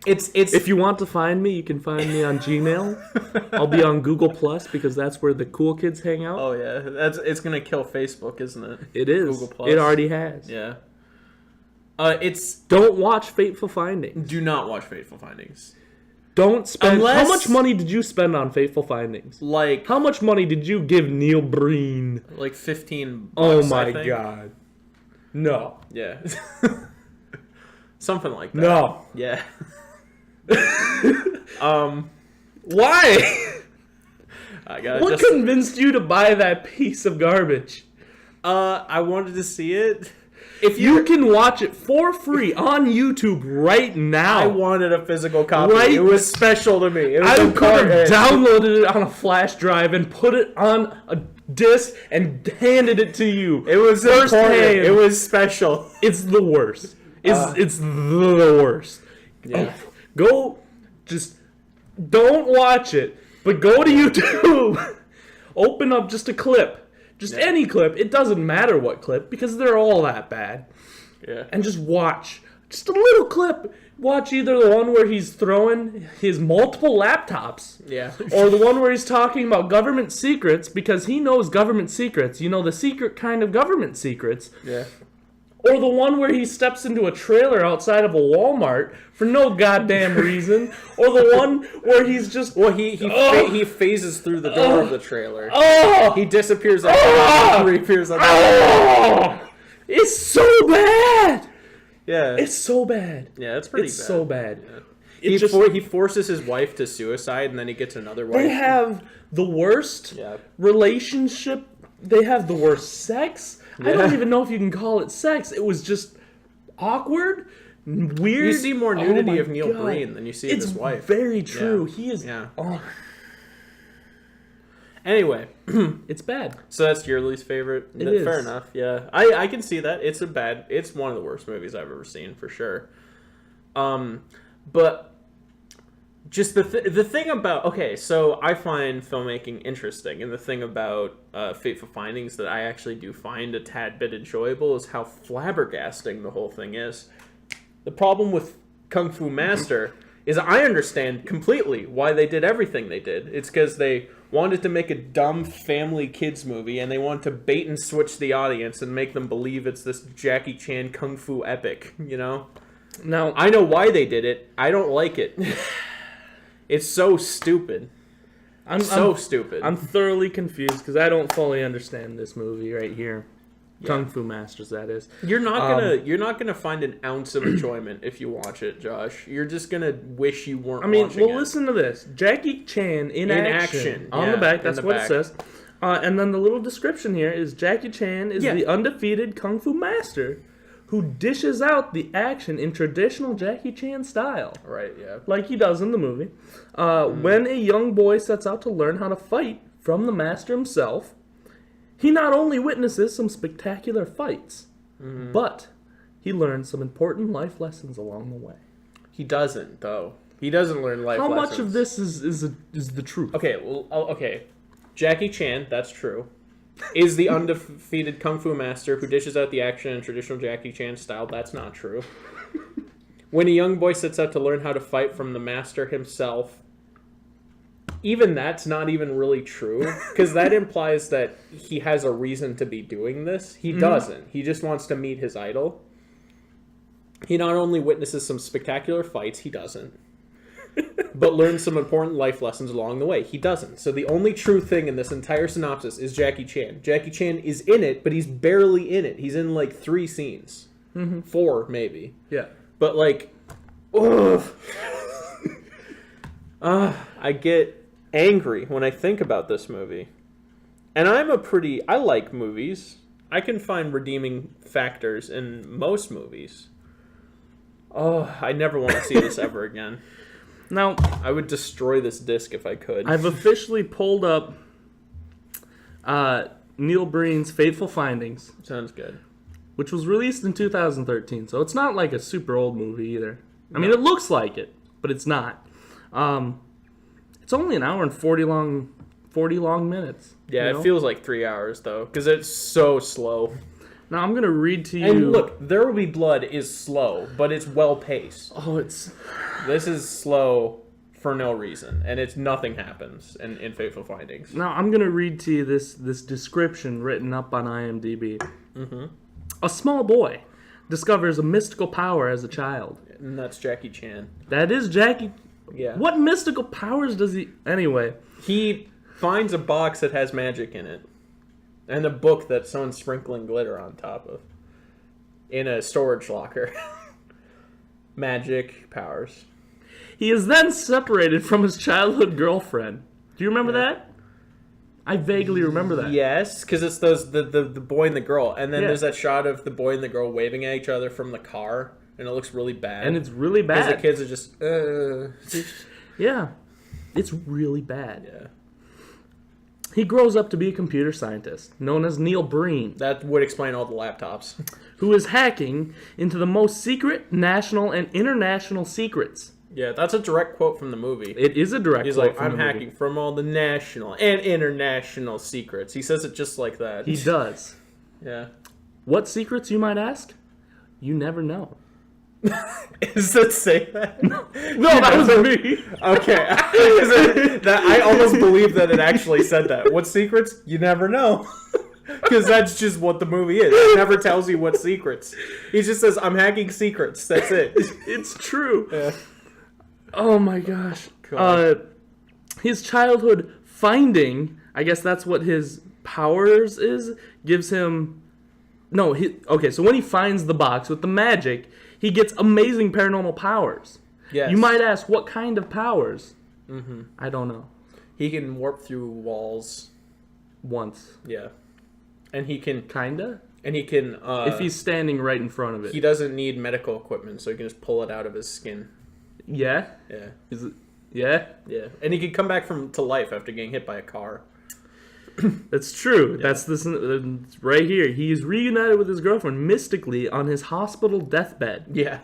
It's If you want to find me, you can find me on Gmail. I'll be on Google Plus because that's where the cool kids hang out. Oh yeah, it's gonna kill Facebook, isn't it? It is. Google Plus. It already has. Yeah. Don't watch Fateful Findings. Do not watch Fateful Findings. Don't spend. Unless- How much money did you spend on Fateful Findings? Like How much money did you give Neil Breen? like $15. Oh I my think. god. No. Yeah. Something like that. No. Yeah. Why? I gotta What convinced you to buy that piece of garbage? I wanted to see it. If you can watch it for free on YouTube right now. I wanted a physical copy. Right? It was special to me. It was I could have downloaded it on a flash drive and put it on a disc and handed it to you. It was important. It was special. It's the worst. It's the worst. Yeah. Go, just don't watch it, but go to YouTube. Open up just a clip. Just any clip. It doesn't matter what clip because they're all that bad. Yeah. And just watch. Just a little clip. Watch either the one where he's throwing his multiple laptops. Yeah. Or the one where he's talking about government secrets because he knows government secrets. You know, the secret kind of government secrets. Yeah. Or the one where he steps into a trailer outside of a Walmart for no goddamn reason. Or the one where he's just... Well, he phases through the door of the trailer. Oh! He disappears on the reappears on the Oh! It's so bad! Yeah. It's so bad. Yeah, it's pretty bad. It's so bad. Yeah. He forces his wife to suicide, and then he gets another wife. They have the worst relationship. They have the worst sex. I don't even know if you can call it sex. It was just awkward, weird. You see more nudity of Neil Breen than you see of his wife. It's very true. Yeah. He is... Yeah. Oh. Anyway. It's bad. So that's your least favorite? It is. Fair enough, yeah. I can see that. It's one of the worst movies I've ever seen, for sure. But... Just the thing about... Okay, so I find filmmaking interesting, and the thing about Fateful Findings that I actually do find a tad bit enjoyable is how flabbergasting the whole thing is. The problem with Kung Fu Master is I understand completely why they did everything they did. It's because they wanted to make a dumb family kids movie, and they wanted to bait and switch the audience and make them believe it's this Jackie Chan Kung Fu epic, you know? Now, I know why they did it. I don't like it. It's so stupid. I'm stupid. I'm thoroughly confused because I don't fully understand this movie right here. Yeah. Kung Fu Masters, that is. You're not gonna find an ounce of enjoyment if you watch it, Josh. You're just gonna wish you weren't. Watching it. Listen to this: Jackie Chan in action on the back. That's what it says. And then the little description here is Jackie Chan is the undefeated Kung Fu master who dishes out the action in traditional Jackie Chan style. Right, yeah. Like he does in the movie. When a young boy sets out to learn how to fight from the master himself, he not only witnesses some spectacular fights, but he learns some important life lessons along the way. He doesn't, though. He doesn't learn life lessons. How much of this is the truth? Okay, well, okay. Jackie Chan, that's true, is the undefeated Kung Fu master who dishes out the action in traditional Jackie Chan style. That's not true. When a young boy sets out to learn how to fight from the master himself, even that's not even really true, because that implies that he has a reason to be doing this. He doesn't. He just wants to meet his idol. He not only witnesses some spectacular fights, he doesn't, but learns some important life lessons along the way. He doesn't. So the only true thing in this entire synopsis is Jackie Chan. Jackie Chan is in it, but he's barely in it. He's in, like, 3 scenes. 4, maybe. Yeah. But, like, ugh. I get angry when I think about this movie. And I like movies. I can find redeeming factors in most movies. Oh, I never want to see this ever again. Now, I would destroy this disc if I could. I've officially pulled up Neil Breen's Fateful Findings. Sounds good. Which was released in 2013, so it's not like a super old movie either. I mean, it looks like it, but it's not. It's only an hour and 40 long minutes. Yeah, you know? It feels like 3 hours, though, because it's so slow. Now, I'm going to read to you... And look, There Will Be Blood is slow, but it's well-paced. Oh, it's... This is slow for no reason, and nothing happens in Fateful Findings. Now, I'm going to read to you this description written up on IMDb. A small boy discovers a mystical power as a child. And that's Jackie Chan. That is Jackie... Yeah. What mystical powers does he... Anyway. He finds a box that has magic in it. And a book that someone's sprinkling glitter on top of. In a storage locker. Magic powers. He is then separated from his childhood girlfriend. Do you remember that? I vaguely remember that. Yes, because it's the boy and the girl, and then Yeah. there's that shot of the boy and the girl waving at each other from the car, and it looks really bad. And it's really because bad. the kids are just. Yeah. It's really bad. Yeah. He grows up to be a computer scientist, known as Neil Breen, That would explain all the laptops. who is hacking into the most secret national and international secrets. Yeah, that's a direct quote from the movie. It is a direct He's quote like, from I'm the movie. hacking from all the national and international secrets. He says it just like that. He does. Yeah. What secrets, you might ask? You never know. Does it say that? No, that was me. Okay. I almost believe that it actually said that. What secrets? You never know. Because that's just what the movie is. It never tells you what secrets. He just says, I'm hacking secrets. That's it. It's true. Yeah. Oh my gosh. God. His childhood finding, I guess that's what his powers is, gives him... No, okay, so when he finds the box with the magic, he gets amazing paranormal powers. Yes. You might ask, what kind of powers? Mm-hmm. I don't know. He can warp through walls. Once. Yeah. And he can... Kinda? And he can... if he's standing right in front of it. He doesn't need medical equipment, so he can just pull it out of his skin. Yeah? Yeah. Is it? Yeah? Yeah. And he can come back to life after getting hit by a car. That's true. Yeah. That's this right here. He's reunited with his girlfriend mystically on his hospital deathbed. Yeah.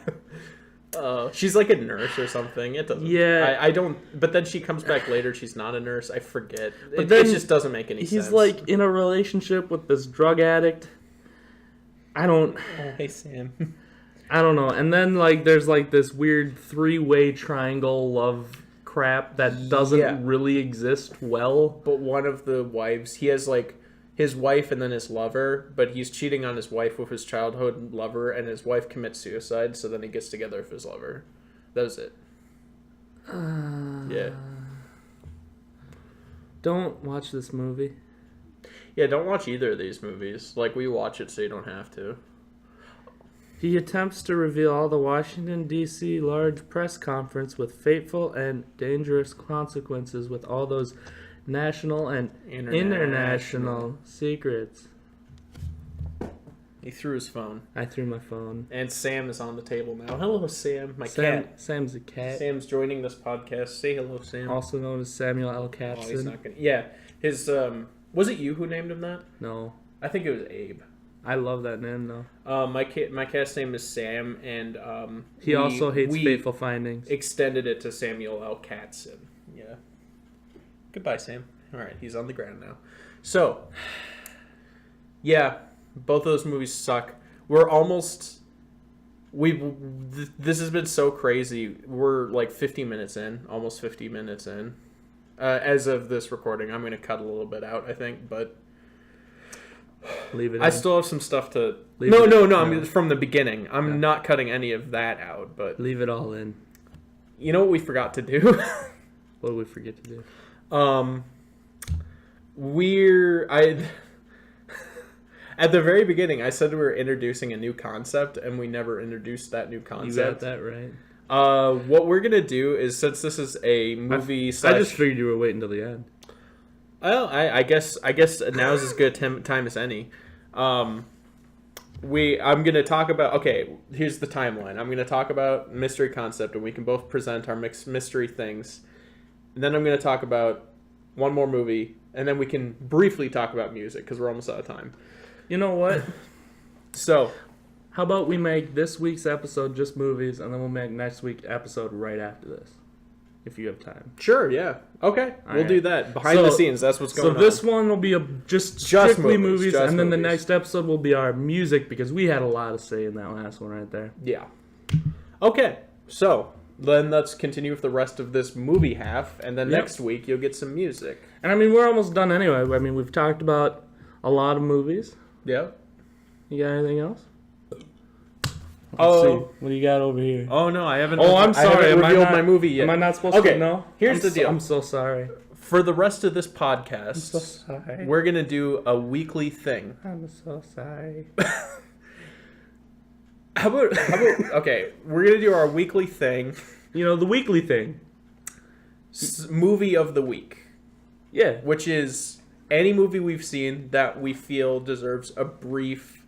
She's like a nurse or something. It doesn't. Yeah. I don't. But then she comes back later. She's not a nurse. I forget. But It then just doesn't make any sense. He's like in a relationship with this drug addict. I don't Oh, hey Sam. know. And then like there's like this weird three-way triangle love crap that doesn't really exist well. But one of the wives, he has like his wife and then his lover, but he's cheating on his wife with his childhood lover, and his wife commits suicide, so then he gets together with his lover. That was it. Yeah. Don't watch this movie. Yeah, don't watch either of these movies. Like, we watch it so you don't have to. He attempts to reveal all the Washington, D.C. large press conference with fateful and dangerous consequences with all those national and international secrets. He threw his phone. I threw my phone. And Sam is on the table now. Hello, Sam. My cat. Sam's a cat. Sam's joining this podcast. Say hello, Sam. Also known as Samuel L. Oh, he's Catson. not gonna. Yeah, his was it you who named him that? No. I think it was Abe. I love that name, though. My cat's name is Sam, and He also hates we Fateful Findings. extended it to Samuel L. Catson. Yeah. Goodbye, Sam. All right, he's on the ground now. So, yeah, both of those movies suck. We're almost. This has been so crazy. We're like 50 minutes in, almost 50 minutes in. As of this recording, I'm going to cut a little bit out, I think, but. Leave it I in. still have some stuff to. Leave No, it- no, no. no. I'm from the beginning. I'm Yeah. not cutting any of that out. But Leave it all in. you know what we forgot to do? What did we forget to do? At the very beginning, I said we were introducing a new concept, and we never introduced that new You got concept. that right. What we're gonna do is, since this is a movie, I just figured you were waiting until the end. Well, I guess now is as good a time as any. I'm gonna talk about. Okay, here's the timeline. I'm gonna talk about mystery concept, and we can both present our mixed mystery things. And then I'm gonna talk about one more movie, and then we can briefly talk about music because we're almost out of time. You know what? So, How about we make this week's episode just movies, and then we'll make next week's episode right after this, if you have time. sure, yeah, okay, we'll right. do that behind the scenes. That's what's going on. So this one will be just strictly movies, just and then the movies. next episode will be our music, because we had a lot to say in that last one right there. Yeah. Okay, so then let's continue with the rest of this movie half, and then Yep. next week you'll get some music. And I mean, we're almost done anyway. I mean, we've talked about a lot of movies. Yeah. You got anything else? Oh. See. What do you got over here? Oh no, I haven't. Oh, I'm I sorry. haven't Am I revealed not- my movie yet. Am I not supposed Okay, to know? here's the deal. I'm so sorry. For the rest of this I'm so podcast, sorry. we're gonna do a weekly thing. I'm so sorry. How about? Okay, we're gonna do our weekly thing. You know, the weekly thing. Movie of the week, Yeah. which is any movie we've seen that we feel deserves a brief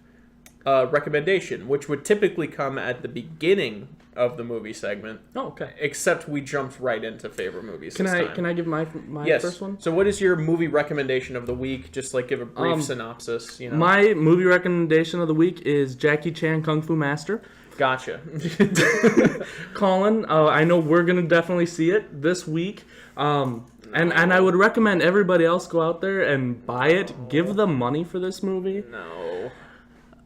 recommendation, which would typically come at the beginning of the movie segment. Oh, okay. Except we jumped right into favorite movies. Can I give my yes. first one? So what is your movie recommendation of the week? Just like give a brief synopsis. You know. My movie recommendation of the week is Jackie Chan Kung Fu Master. Gotcha. Colin, I know we're gonna definitely see it this week. And I would recommend everybody else go out there and buy it. Give them money for this movie. No.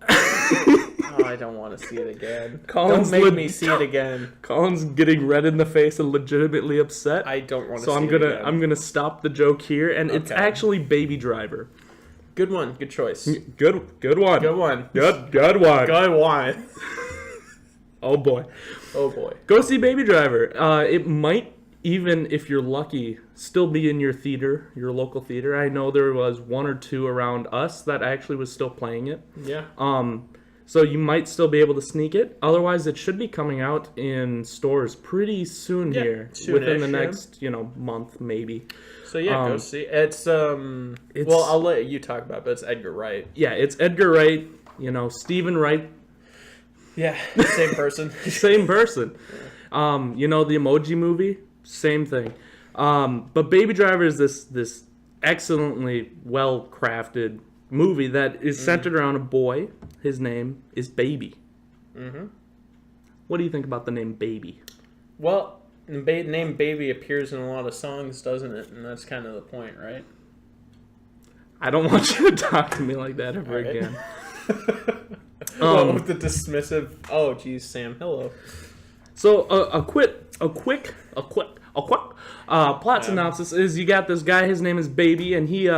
Oh, I don't want to see it again. Don't make me see it again. Colin's getting red in the face and legitimately upset. I don't want to see it again. So I'm gonna stop the joke here, and it's actually Baby Driver. Good one. Good choice. Good one. Good one. Good one. Good one. Oh boy. Oh boy. Go see Baby Driver. It might, even if you're lucky, still be in your theater, your local theater. I know there was one or two around us that actually was still playing it. Yeah. So you might still be able to sneak it. Otherwise, it should be coming out in stores pretty soon here, within the next, month maybe. So yeah, go see. It's well, I'll let you talk about it, but it's Edgar Wright. Yeah, it's Edgar Wright. Stephen Wright. Yeah, same person. Same person. Yeah. The Emoji Movie, same thing. But Baby Driver is this excellently well crafted movie that is centered around a boy. His name is Baby. Mm-hmm. What do you think about the name Baby? Well, the name Baby appears in a lot of songs, doesn't it? And that's kind of the point, right? I don't want you to talk to me like that ever again. With the dismissive, oh geez, Sam, hello. So a quick plot synopsis is: you got this guy, his name is Baby, and he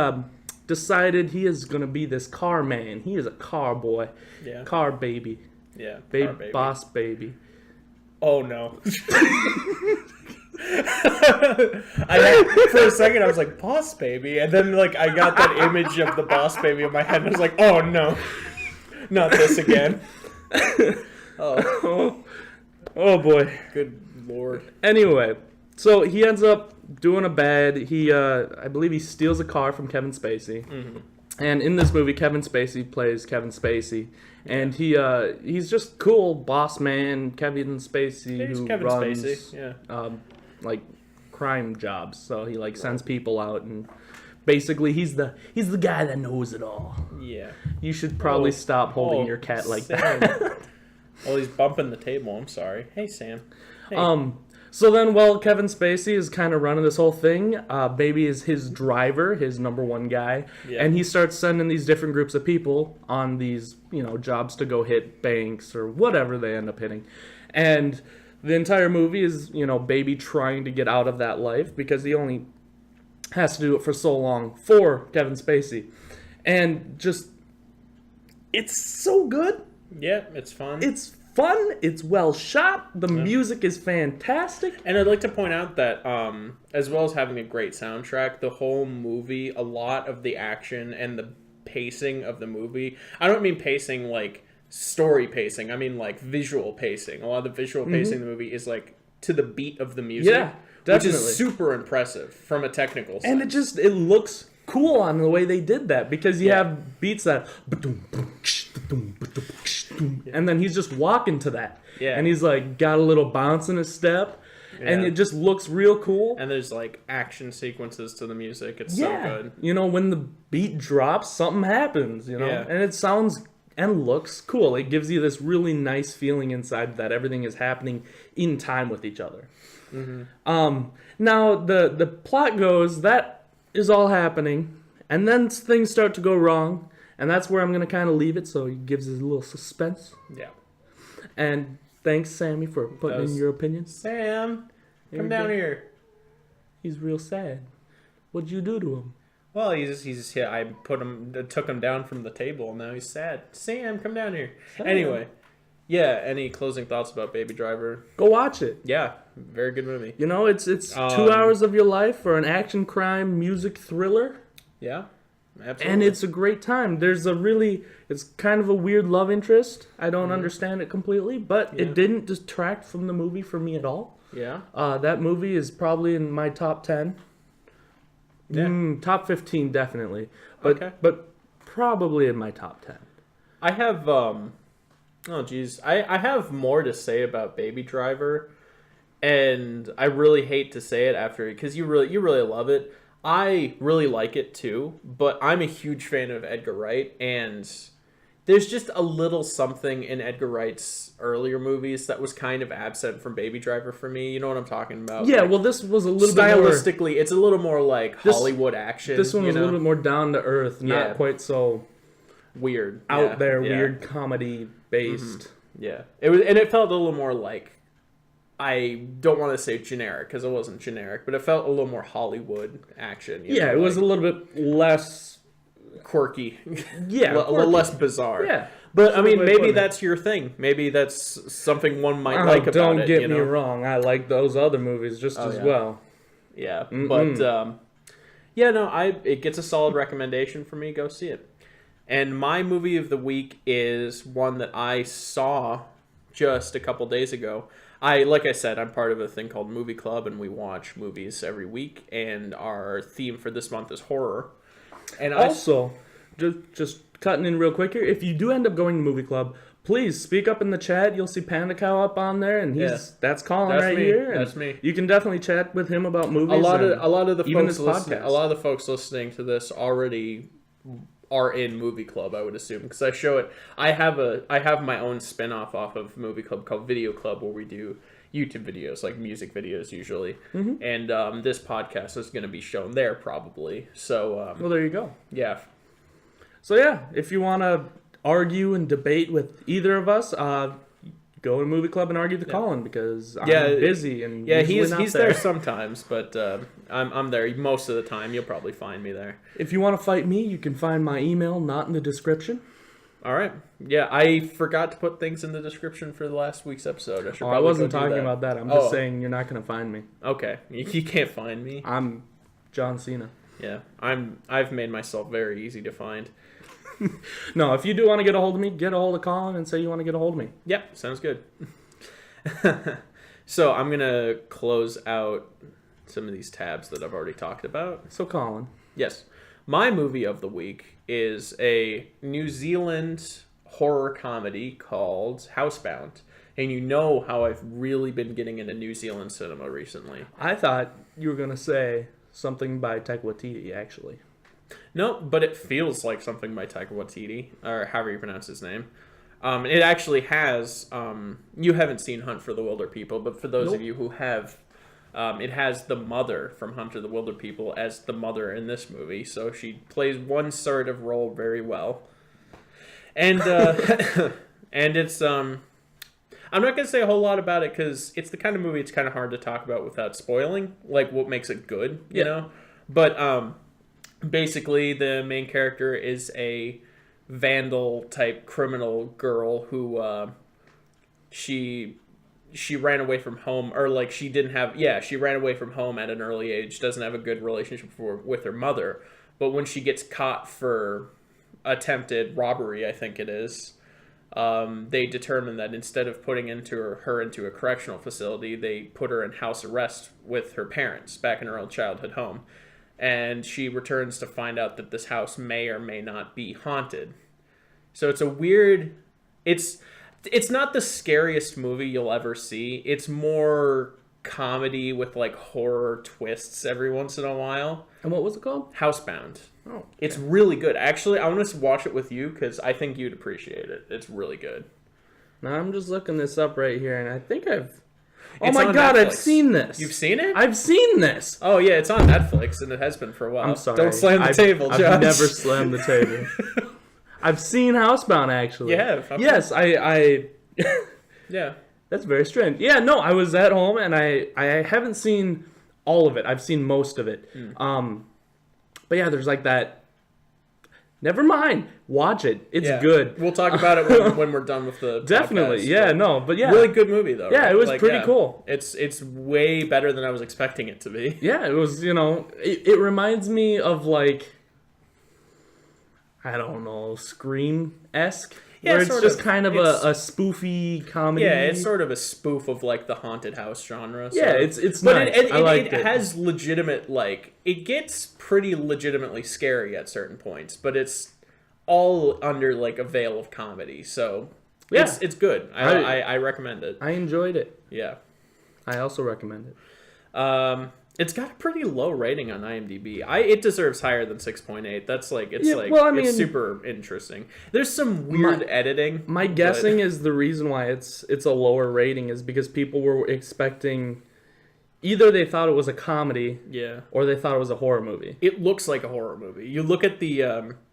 decided he is gonna be this car man. He is a car boy. Yeah. Car baby. Yeah. Car baby. Boss baby. Oh no. For a second I was like, boss baby, and then I got that image of the boss baby in my head and I was like, oh no. Not this again. Oh boy. Good lord. Anyway, so he ends up doing a bad. I believe he steals a car from Kevin Spacey. Mm-hmm. And in this movie, Kevin Spacey plays Kevin Spacey, and he's just cool boss man Kevin Spacey who Kevin runs Spacey. crime jobs. So he sends people out, and basically he's the guy that knows it all. Yeah. You should probably stop holding your cat like Sam. that. Oh, he's bumping the table. I'm sorry. Hey, Sam. Hey. So then, while Kevin Spacey is kind of running this whole thing, Baby is his driver, his number one guy, and he starts sending these different groups of people on these, jobs to go hit banks or whatever they end up hitting. And the entire movie is, Baby trying to get out of that life because he only has to do it for so long for Kevin Spacey. And just, it's so good. Yeah, it's fun. It's fun. It's well shot. The music is fantastic. And I'd like to point out that, as well as having a great soundtrack, the whole movie, a lot of the action and the pacing of the movie, I don't mean pacing like story pacing, I mean like visual pacing. A lot of the visual pacing of the movie is to the beat of the music. Yeah, definitely. Which is super impressive from a technical sense. And it looks cool on the way they did that, because you have beats that and then he's just walking to that, and he's got a little bounce in his step, and it just looks real cool. And there's action sequences to the music. It's so good. When the beat drops, something happens, and it sounds and looks cool. It gives you this really nice feeling inside that everything is happening in time with each other. Now the plot goes that is all happening, and then things start to go wrong, and that's where I'm going to kind of leave it, so he gives us a little suspense. Yeah. And thanks, Sammy, for putting in your opinion. Sam, come down here. He's real sad. What'd you do to him? Well, he's yeah, I took him down from the table, and now he's sad. Sam, come down here. Sam. Anyway, yeah, any closing thoughts about Baby Driver? Go watch it. Yeah, very good movie. It's 2 hours of your life for an action crime music thriller. Yeah, absolutely. And it's a great time. It's kind of a weird love interest. I don't understand it completely, but it didn't detract from the movie for me at all. Yeah. That movie is probably in my top 10 Yeah. Top 15 definitely, but Okay. but probably in my top 10. I have oh geez, I have more to say about Baby Driver, and I really hate to say it after because you really love it. I really like it too, but I'm a huge fan of Edgar Wright, and there's just a little something in Edgar Wright's earlier movies that was kind of absent from Baby Driver for me. You know what I'm talking about? Yeah, Like, well, this was a little bit more stylistically, it's a little more like Hollywood action. This one was you a know? little bit more down to earth, not Yeah. quite so weird, out there, yeah. weird comedy based. Yeah, it was, and it felt a little more like, I don't want to say generic because it wasn't generic, but it felt a little more Hollywood action. Yeah, know, it was a little bit less quirky. Yeah, a little less bizarre. Yeah, but I mean, way maybe putting it. that's your thing. Maybe that's something one might Oh, like about don't it. get you me know? wrong. I like those other movies just as yeah. well. Yeah, but yeah, no, it gets a solid recommendation for me. Go see it. And my movie of the week is one that I saw just a couple days ago. Like I said, I'm part of a thing called Movie Club, and we watch movies every week. And our theme for this month is horror. And Also, just cutting in real quick here, if you do end up going to Movie Club, please speak up in the chat. You'll see Panda Cow up on there, and that's Colin That's right me. here. And That's me. You can definitely chat with him about movies. a lot of the even folks this listening, podcast. a lot of the folks listening to this already are in Movie Club, I would assume, because I show it. I have my own spin-off off of Movie Club called Video Club, where we do YouTube videos, like music videos usually, and this podcast is going to be shown there probably. So Well, there you go. yeah, So yeah, if you want to argue and debate with either of us, go to Movie Club and argue with Colin, because I'm busy and usually not he's there sometimes, but I'm there most of the time. You'll probably find me there. If you want to fight me, you can find my email not in the description. All right. Yeah, I forgot to put things in the description for the last week's episode. I should I probably wasn't go do talking that. about that. I'm just saying you're not going to find me. Okay, you can't find me. I'm John Cena. Yeah, I've made myself very easy to find. No, if you do want to get a hold of me, get a hold of Colin and say you want to get a hold of me. Yep, sounds good. So I'm gonna close out some of these tabs that I've already talked about. So Colin. Yes, my movie of the week is a New Zealand horror comedy called Housebound. And you know how I've really been getting into New Zealand cinema recently. I thought you were going to say something by Taika Waititi, actually. No, but it feels like something by Taika Waititi, or however you pronounce his name. It actually has, you haven't seen Hunt for the Wilder People, but for those of you who have, it has the mother from Hunt for the Wilder People as the mother in this movie, so she plays one sort of role very well. And, and it's, I'm not going to say a whole lot about it because it's the kind of movie it's kind of hard to talk about without spoiling, like what makes it good, you know? But, basically, the main character is a vandal type criminal girl who she ran away from home, or like she ran away from home at an early age, doesn't have a good relationship with her mother, but when she gets caught for attempted robbery, I think it is, they determine that instead of putting her into a correctional facility, they put her in house arrest with her parents back in her old childhood home. And she returns to find out that this house may or may not be haunted. So it's a weird... It's not the scariest movie you'll ever see. It's more comedy with like horror twists every once in a while. And what was it called? Housebound. Oh, okay. It's really good. Actually, I want to watch it with you because I think you'd appreciate it. It's really good. Now I'm just looking this up right here, and I think I've... Oh It's my on god, Netflix. I've seen this. You've seen it? I've seen this. Oh, yeah, it's on Netflix, and it has been for a while. I'm sorry. Don't slam the table, Josh. I've never slammed the table. I've seen Housebound, actually. You have? Okay. Yes, I Yeah. That's very strange. Yeah, no, I was at home, and I haven't seen all of it. I've seen most of it. But yeah, there's like that... Never mind. Watch it. It's good. We'll talk about it when we're done with the Definitely. podcast, Yeah, but no, but yeah. really good movie, though. Yeah, right? it was Like, pretty cool. It's way better than I was expecting it to be. Yeah, it was, it reminds me of like, I don't know, Scream-esque. Yeah, where it's sort just of. kind of It's- a spoofy comedy. Yeah, it's sort of a spoof of like the haunted house genre. Yeah, sort of. it's but nice. it I liked it it. has legitimate like it gets pretty legitimately scary at certain points, but it's all under like a veil of comedy. So Yeah. it's good. I recommend it. I enjoyed it. Yeah. I also recommend it. It's got a pretty low rating on IMDb. It deserves higher than 6.8. That's like it's Yeah, like well, I mean, it's super interesting. There's some weird editing. My guessing is the reason why it's a lower rating is because people were expecting either they thought it was a comedy, Yeah, or they thought it was a horror movie. it looks like a horror movie. You look at the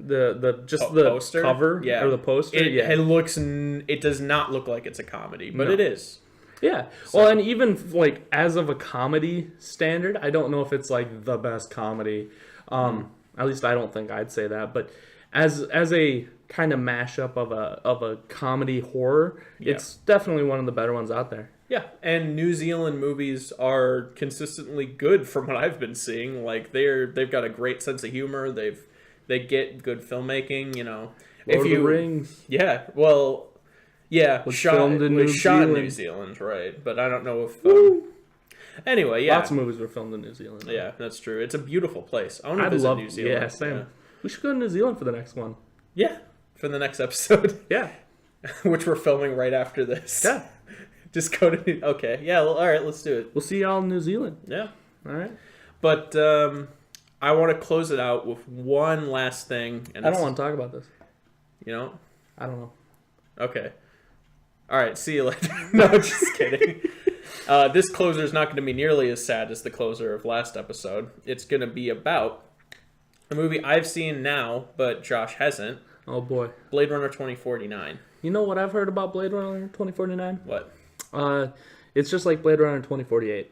The poster, cover, yeah, or the poster, It looks. It does not look like it's a comedy, but No. it is. Yeah. Well, and even like as of a comedy standard, I don't know if it's like the best comedy. At least I don't think I'd say that. But as a kind of mashup of a comedy horror, it's definitely one of the better ones out there. Yeah, and New Zealand movies are consistently good from what I've been seeing. Like they've got a great sense of humor. They get good filmmaking. You know, Lord of the Rings. Yeah, well, yeah, Was filmed in New shot in Zealand. New Zealand, right? But I don't know if. Anyway, yeah, Lots of movies were filmed in New Zealand. yeah, that's true. It's a beautiful place. I want to I'd visit love. New Zealand. Yeah, same. We should go to New Zealand for the next one. Yeah, for the next episode, Yeah. which we're filming right after this. Yeah. Just go to. Okay, yeah. Well, all right, let's do it. We'll see y'all in New Zealand. Yeah. All right. But I want to close it out with one last thing. And I don't want to talk about this. You know? I don't know. Okay. All right. See you later. No, just kidding. This closer is not going to be nearly as sad as the closer of last episode. It's going to be about a movie I've seen now, but Josh hasn't. Oh boy. Blade Runner 2049. You know what I've heard about Blade Runner 2049? What? It's just like Blade Runner 2048.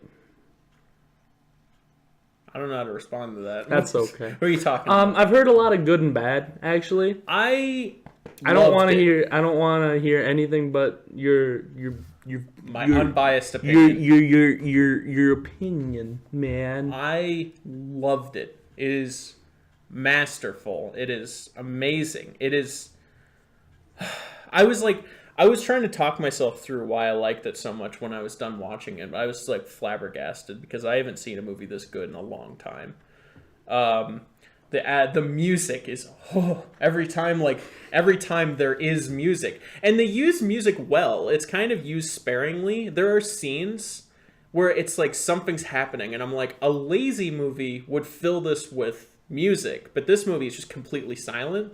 I don't know how to respond to that. That's okay. Who are you talking about? I've heard a lot of good and bad, actually. I don't want to hear anything but your unbiased opinion. your opinion, man. I loved it. It is masterful. It is amazing. It is. I was trying to talk myself through why I liked it so much when I was done watching it. I was like flabbergasted because I haven't seen a movie this good in a long time. The music is every time there is music, and they use music well. It's kind of used sparingly. There are scenes where it's like something's happening, and I'm like, a lazy movie would fill this with music, but this movie is just completely silent.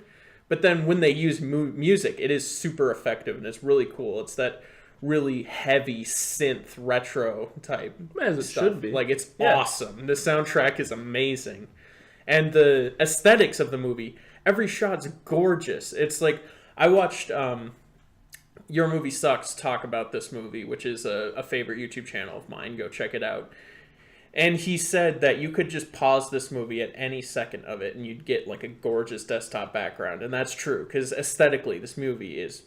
But then when they use music, it is super effective, and it's really cool. It's that really heavy synth retro type As it stuff. should be. Like, it's awesome. The soundtrack is amazing. And the aesthetics of the movie, every shot's gorgeous. It's like, I watched Your Movie Sucks talk about this movie, which is a favorite YouTube channel of mine. Go check it out. And he said that you could just pause this movie at any second of it and you'd get like a gorgeous desktop background. And that's true, because aesthetically this movie is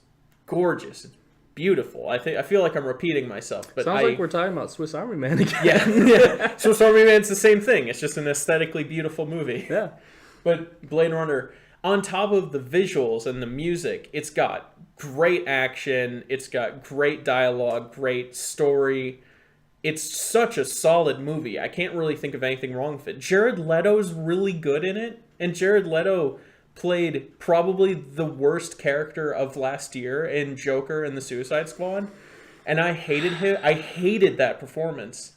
gorgeous. It's beautiful. I feel like I'm repeating myself, but Sounds like we're talking about Swiss Army Man again. yeah. Swiss Army Man's the same thing. It's just an aesthetically beautiful movie. Yeah. But Blade Runner, on top of the visuals and the music, it's got great action. It's got great dialogue, great story. It's such a solid movie. I can't really think of anything wrong with it. Jared Leto's really good in it, and Jared Leto played probably the worst character of last year in Joker and the Suicide Squad, and I hated him. I hated that performance.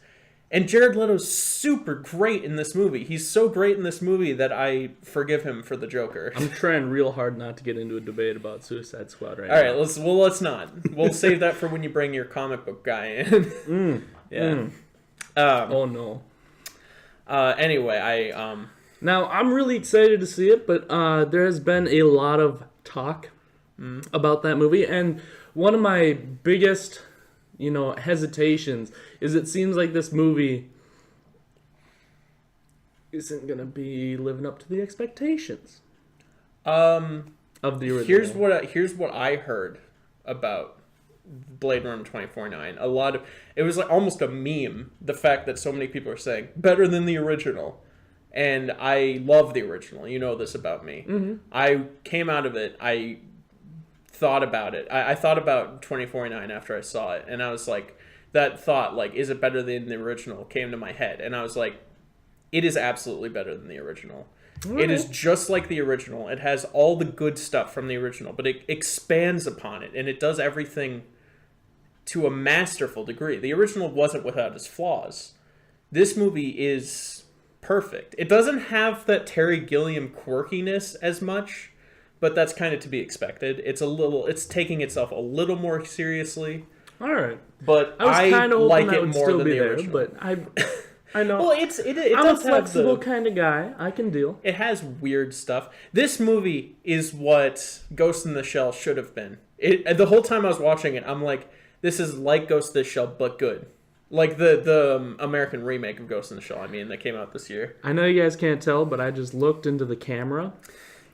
And Jared Leto's super great in this movie. He's so great in this movie that I forgive him for the Joker. I'm trying real hard not to get into a debate about Suicide Squad right now. All right, let's not. We'll save that for when you bring your comic book guy in. Yeah. Oh no. Anyway, Now I'm really excited to see it, but there has been a lot of talk about that movie, and one of my biggest, hesitations is it seems like this movie isn't gonna be living up to the expectations of the original. here's what I heard about Blade Runner 2049. It was like almost a meme, the fact that so many people are saying better than the original. And I love the original. You know this about me. Mm-hmm. I came out of it. I thought about it. I thought about 2049 after I saw it, and I was like, that thought, like, is it better than the original, came to my head, and I was like, it is absolutely better than the original. Right. It is just like the original. It has all the good stuff from the original, but it expands upon it, and it does everything to a masterful degree. The original wasn't without its flaws. This movie is perfect. It doesn't have that Terry Gilliam quirkiness as much, but that's kind of to be expected. It's taking itself a little more seriously. All right, but I was kind of like hoping I it would more still than be the there, original. but I know. Well, it I'm a does have flexible kind of guy. I can deal. It has weird stuff. This movie is what Ghost in the Shell should have been. The whole time I was watching it, I'm like, this is like Ghost in the Shell, but good. Like the American remake of Ghost in the Shell, I mean, that came out this year. I know you guys can't tell, but I just looked into the camera.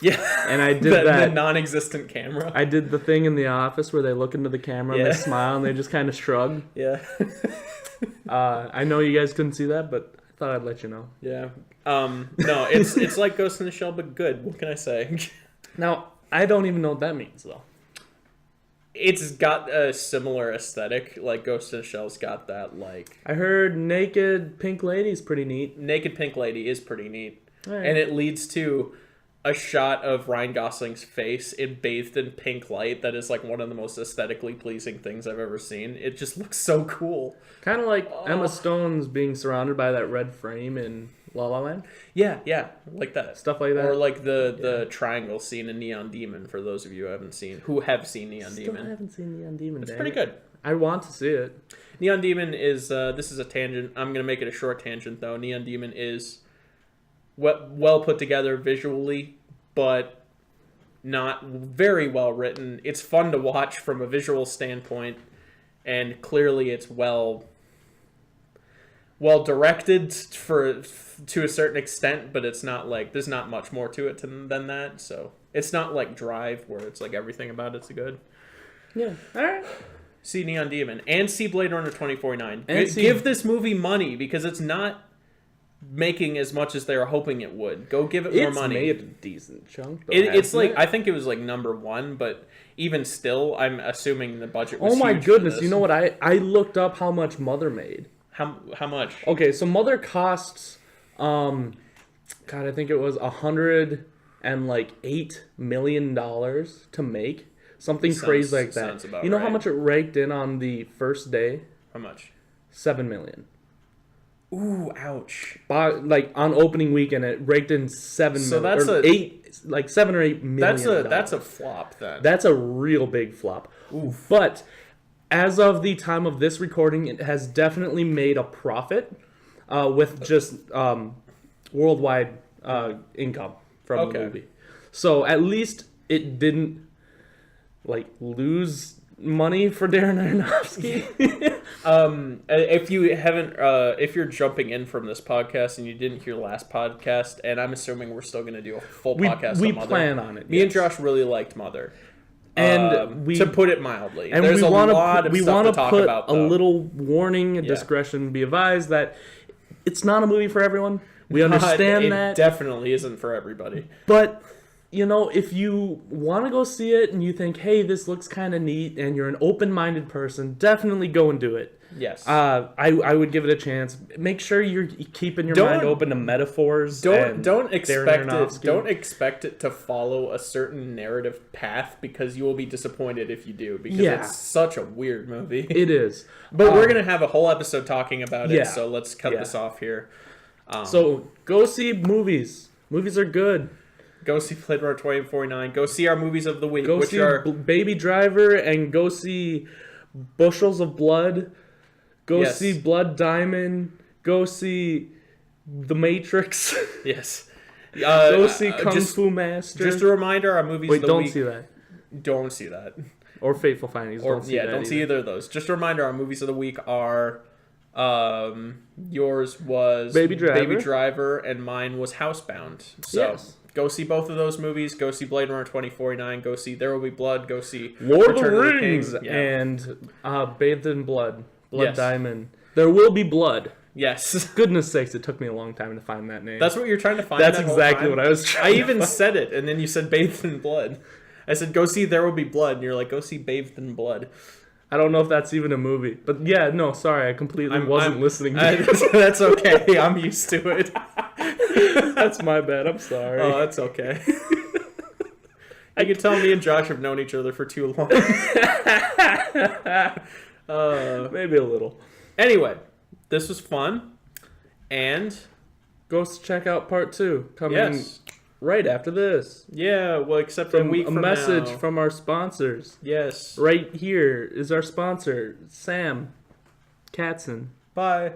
Yeah. And I did that. The non-existent camera. I did the thing in the office where they look into the camera and they smile and they just kind of shrug. Yeah. I know you guys couldn't see that, but I thought I'd let you know. Yeah. No, it's like Ghost in the Shell, but good. What can I say? Now, I don't even know what that means, though. It's got a similar aesthetic. Like Ghost in the Shell's got that, like... I heard Naked Pink Lady's pretty neat. Naked Pink Lady is pretty neat. Right. And it leads to a shot of Ryan Gosling's face bathed in pink light that is like one of the most aesthetically pleasing things I've ever seen. It just looks so cool. Kind of like Emma Stone's being surrounded by that red frame in La La Land. Yeah, like that. Stuff like that. Or like the triangle scene in Neon Demon, for those of you who have seen Neon Still Demon. haven't seen Neon Demon. It's pretty good. I want to see it. Neon Demon is, this is a tangent. I'm going to make it a short tangent, though. Neon Demon is well put together visually, but not very well written. It's fun to watch from a visual standpoint, and clearly it's well directed to a certain extent, but it's not like there's not much more to it than that. So it's not like Drive, where it's like everything about it's good. Yeah. All right. See Neon Demon and see Blade Runner 2049. And give this movie money, because it's not making as much as they were hoping it would. Go give it more money. It's made a decent chunk. Though, It's like, I think it was like number 1, but even still, I'm assuming the budget was oh my huge goodness! for this. You know what? I looked up how much Mother made. How much? Okay, so Mother costs, God, I think it was $108 million to make. Something crazy like that. Sounds about you know right. how much it raked in on the first day? How much? $7 million. Ooh, ouch. Like on opening weekend, it raked in $7 million. So that's or $7 or $8 million. That's a flop then. That's a real big flop. Oof. But as of the time of this recording, it has definitely made a profit with just worldwide income from the movie. So at least it didn't like lose money for Darren Aronofsky. If you haven't, if you're jumping in from this podcast and you didn't hear last podcast, and I'm assuming we're still going to do a full podcast we on Mother. plan on it. Me and Josh really liked Mother. And to put it mildly, and there's we a lot of stuff to talk put about. A little warning and discretion be advised that it's not a movie for everyone. We understand that. It definitely isn't for everybody. But you know, if you want to go see it and you think, hey, this looks kind of neat, and you're an open-minded person, definitely go and do it. Yes. I would give it a chance. Make sure you're keeping your mind open to metaphors. Don't expect it to follow a certain narrative path, because you will be disappointed if you do, because it's such a weird movie. It is. But we're gonna have a whole episode talking about it, Yeah. so let's cut this off here. So go see movies. Movies are good. Go see Blade Runner 2049. Go see our movies of the week, Go which see are Baby Driver, and go see Bushels of Blood. Go see Blood Diamond. Go see The Matrix. yes. Go see Kung Fu Master. Just a reminder, our movies of the week. Don't see that. Don't see that. Or Fateful Findings. Don't see either of those. Just a reminder, our movies of the week are yours was Baby Driver, and mine was Housebound. So go see both of those movies. Go see Blade Runner 2049. Go see There Will Be Blood. Go see Lord Return of the the Rings King. and Bathed in Blood. Blood Yes. Diamond. There Will Be Blood. Yes. Goodness sakes, it took me a long time to find that name. That's what you're trying to find. That's that whole exactly time? what I was trying I to even find. said it, and then you said Bathed in Blood. I said, go see There Will Be Blood, and you're like, go see Bathed in Blood. I don't know if that's even a movie. But yeah, no, sorry. I completely wasn't listening to you. That's okay. I'm used to it. That's my bad. I'm sorry. Oh, that's okay. I can tell me and Josh have known each other for too long. Maybe a little. Anyway, this was fun. And go check out part 2 coming right after this. Yeah, well, except a week from now. A message from our sponsors. Yes. Right here is our sponsor, Sam Katzen. Bye.